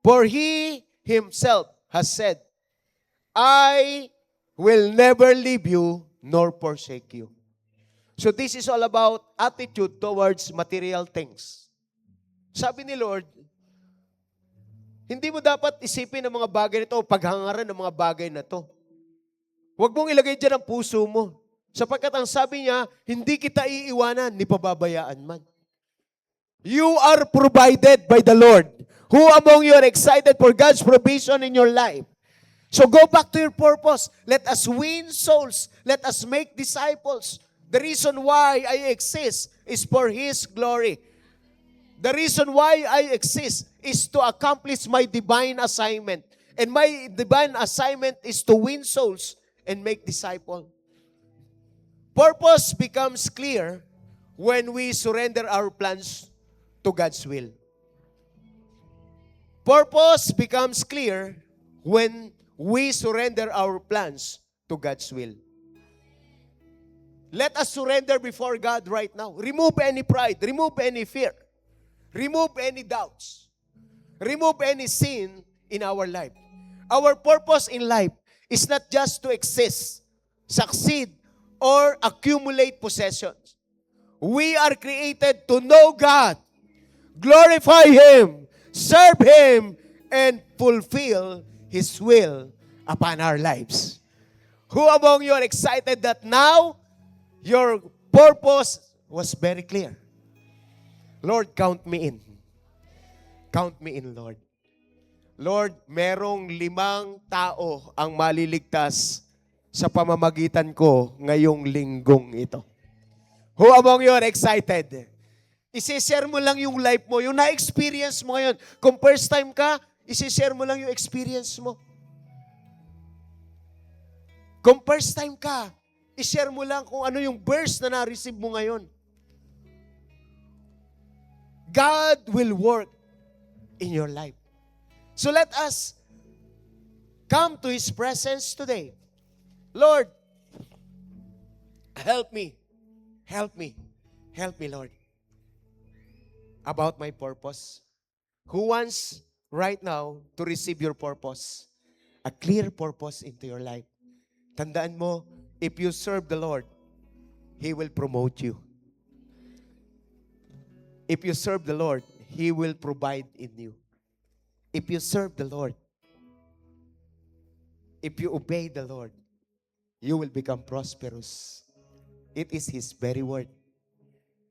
D: For He Himself has said, I will never leave you nor forsake you. So this is all about attitude towards material things. Sabi ni Lord, hindi mo dapat isipin ng mga bagay na ito o paghangaran ng mga bagay na ito. Huwag mong ilagay dyan ang puso mo. Sapagkat ang sabi niya, hindi kita iiwanan ni pababayaan man. You are provided by the Lord. Who among you are excited for God's provision in your life? So go back to your purpose. Let us win souls. Let us make disciples. The reason why I exist is for His glory. The reason why I exist is to accomplish my divine assignment. And my divine assignment is to win souls and make disciples. Purpose becomes clear when we surrender our plans to God's will. Purpose becomes clear when we surrender our plans to God's will. Let us surrender before God right now. Remove any pride. Remove any fear. Remove any doubts. Remove any sin in our life. Our purpose in life is not just to exist, succeed, or accumulate possessions. We are created to know God, glorify Him, serve Him, and fulfill His will upon our lives. Who among you are excited that now your purpose was very clear? Lord, count me in. Count me in, Lord. Lord, merong 5 tao ang maliligtas sa pamamagitan ko ngayong linggong ito. Who among you are excited? Isishare mo lang yung life mo, yung na-experience mo ngayon. Kung first time ka, isishare mo lang yung experience mo. Kung first time ka, ishare mo lang kung ano yung verse na na-receive mo ngayon. God will work in your life. So let us come to His presence today. Lord, help me Help me. Help me, Lord. About my purpose. Who wants right now to receive your purpose? A clear purpose into your life. Tandaan mo, if you serve the Lord, He will promote you. If you serve the Lord, He will provide in you. If you serve the Lord, if you obey the Lord, you will become prosperous. It is His very word.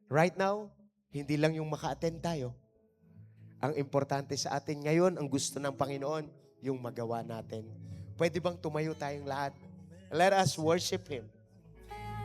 D: Right now, hindi lang yung maka-attend tayo. Ang importante sa atin ngayon, ang gusto ng Panginoon, yung magawa natin. Pwede bang tumayo tayong lahat? Let us worship Him.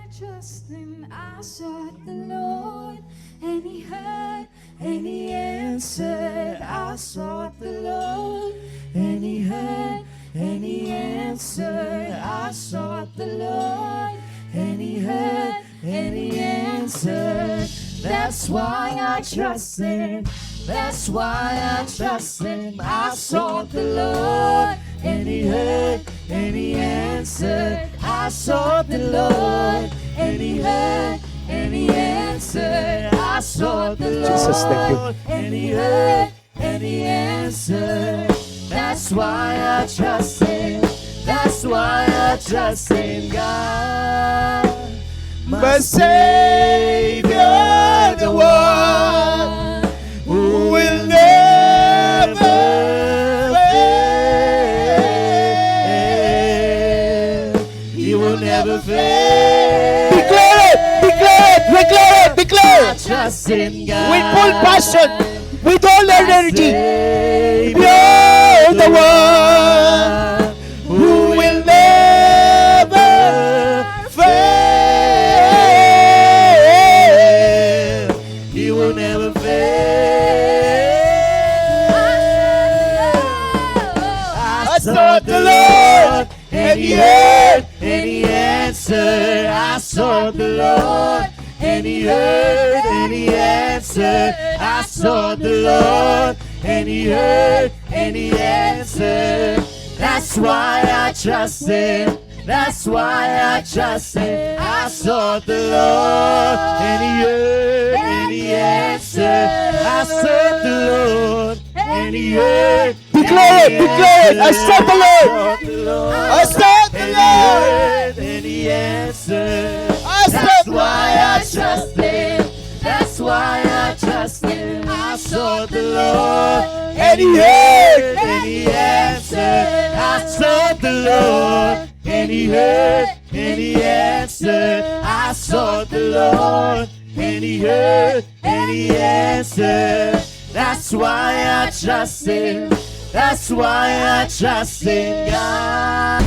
C: Trust Him, I sought the Lord, and He heard, and He answered. I sought the Lord, and He heard, and He answered. I sought the Lord, and He heard, and He answered. That's why I trust Him. That's why I trust Him. I sought the Lord, and He heard, and He answered. I sought the Lord, and He heard, and He answered. I sought the Lord,
D: Jesus, thank you.
C: and He heard, and He answered. That's why I trust Him. That's why I trust in God,
D: My Savior, the one who will never fail.
C: He will never fail.
D: Declare it! Declare it! Declare it! Declare
C: I
D: it!
C: trust in God.
D: With full passion, with all energy.
C: Savior,
D: You're the one who will never fail.
C: He will never fail.
D: I sought the Lord, and He heard,
C: and He answered. I sought the Lord, and He heard, and He answered. I sought the Lord, and He heard, and He answered. That's why I trust Him. That's why I trust Him. I sought the Lord, and He heard, and He answered. I sought the Lord, and He heard.
D: Declare it, declare it. I sought the Lord. I sought the
C: And He
D: Lord.
C: heard, and He answered.
D: I sought
C: That's
D: the
C: why I
D: Lord.
C: trust Him. That's why I trust Him. I sought the Lord,
D: And He heard,
C: and He answered. I sought the Lord, and He heard, and He answered. I sought the Lord, and He heard, and He answered. That's why I trust Him. That's why I trust in God.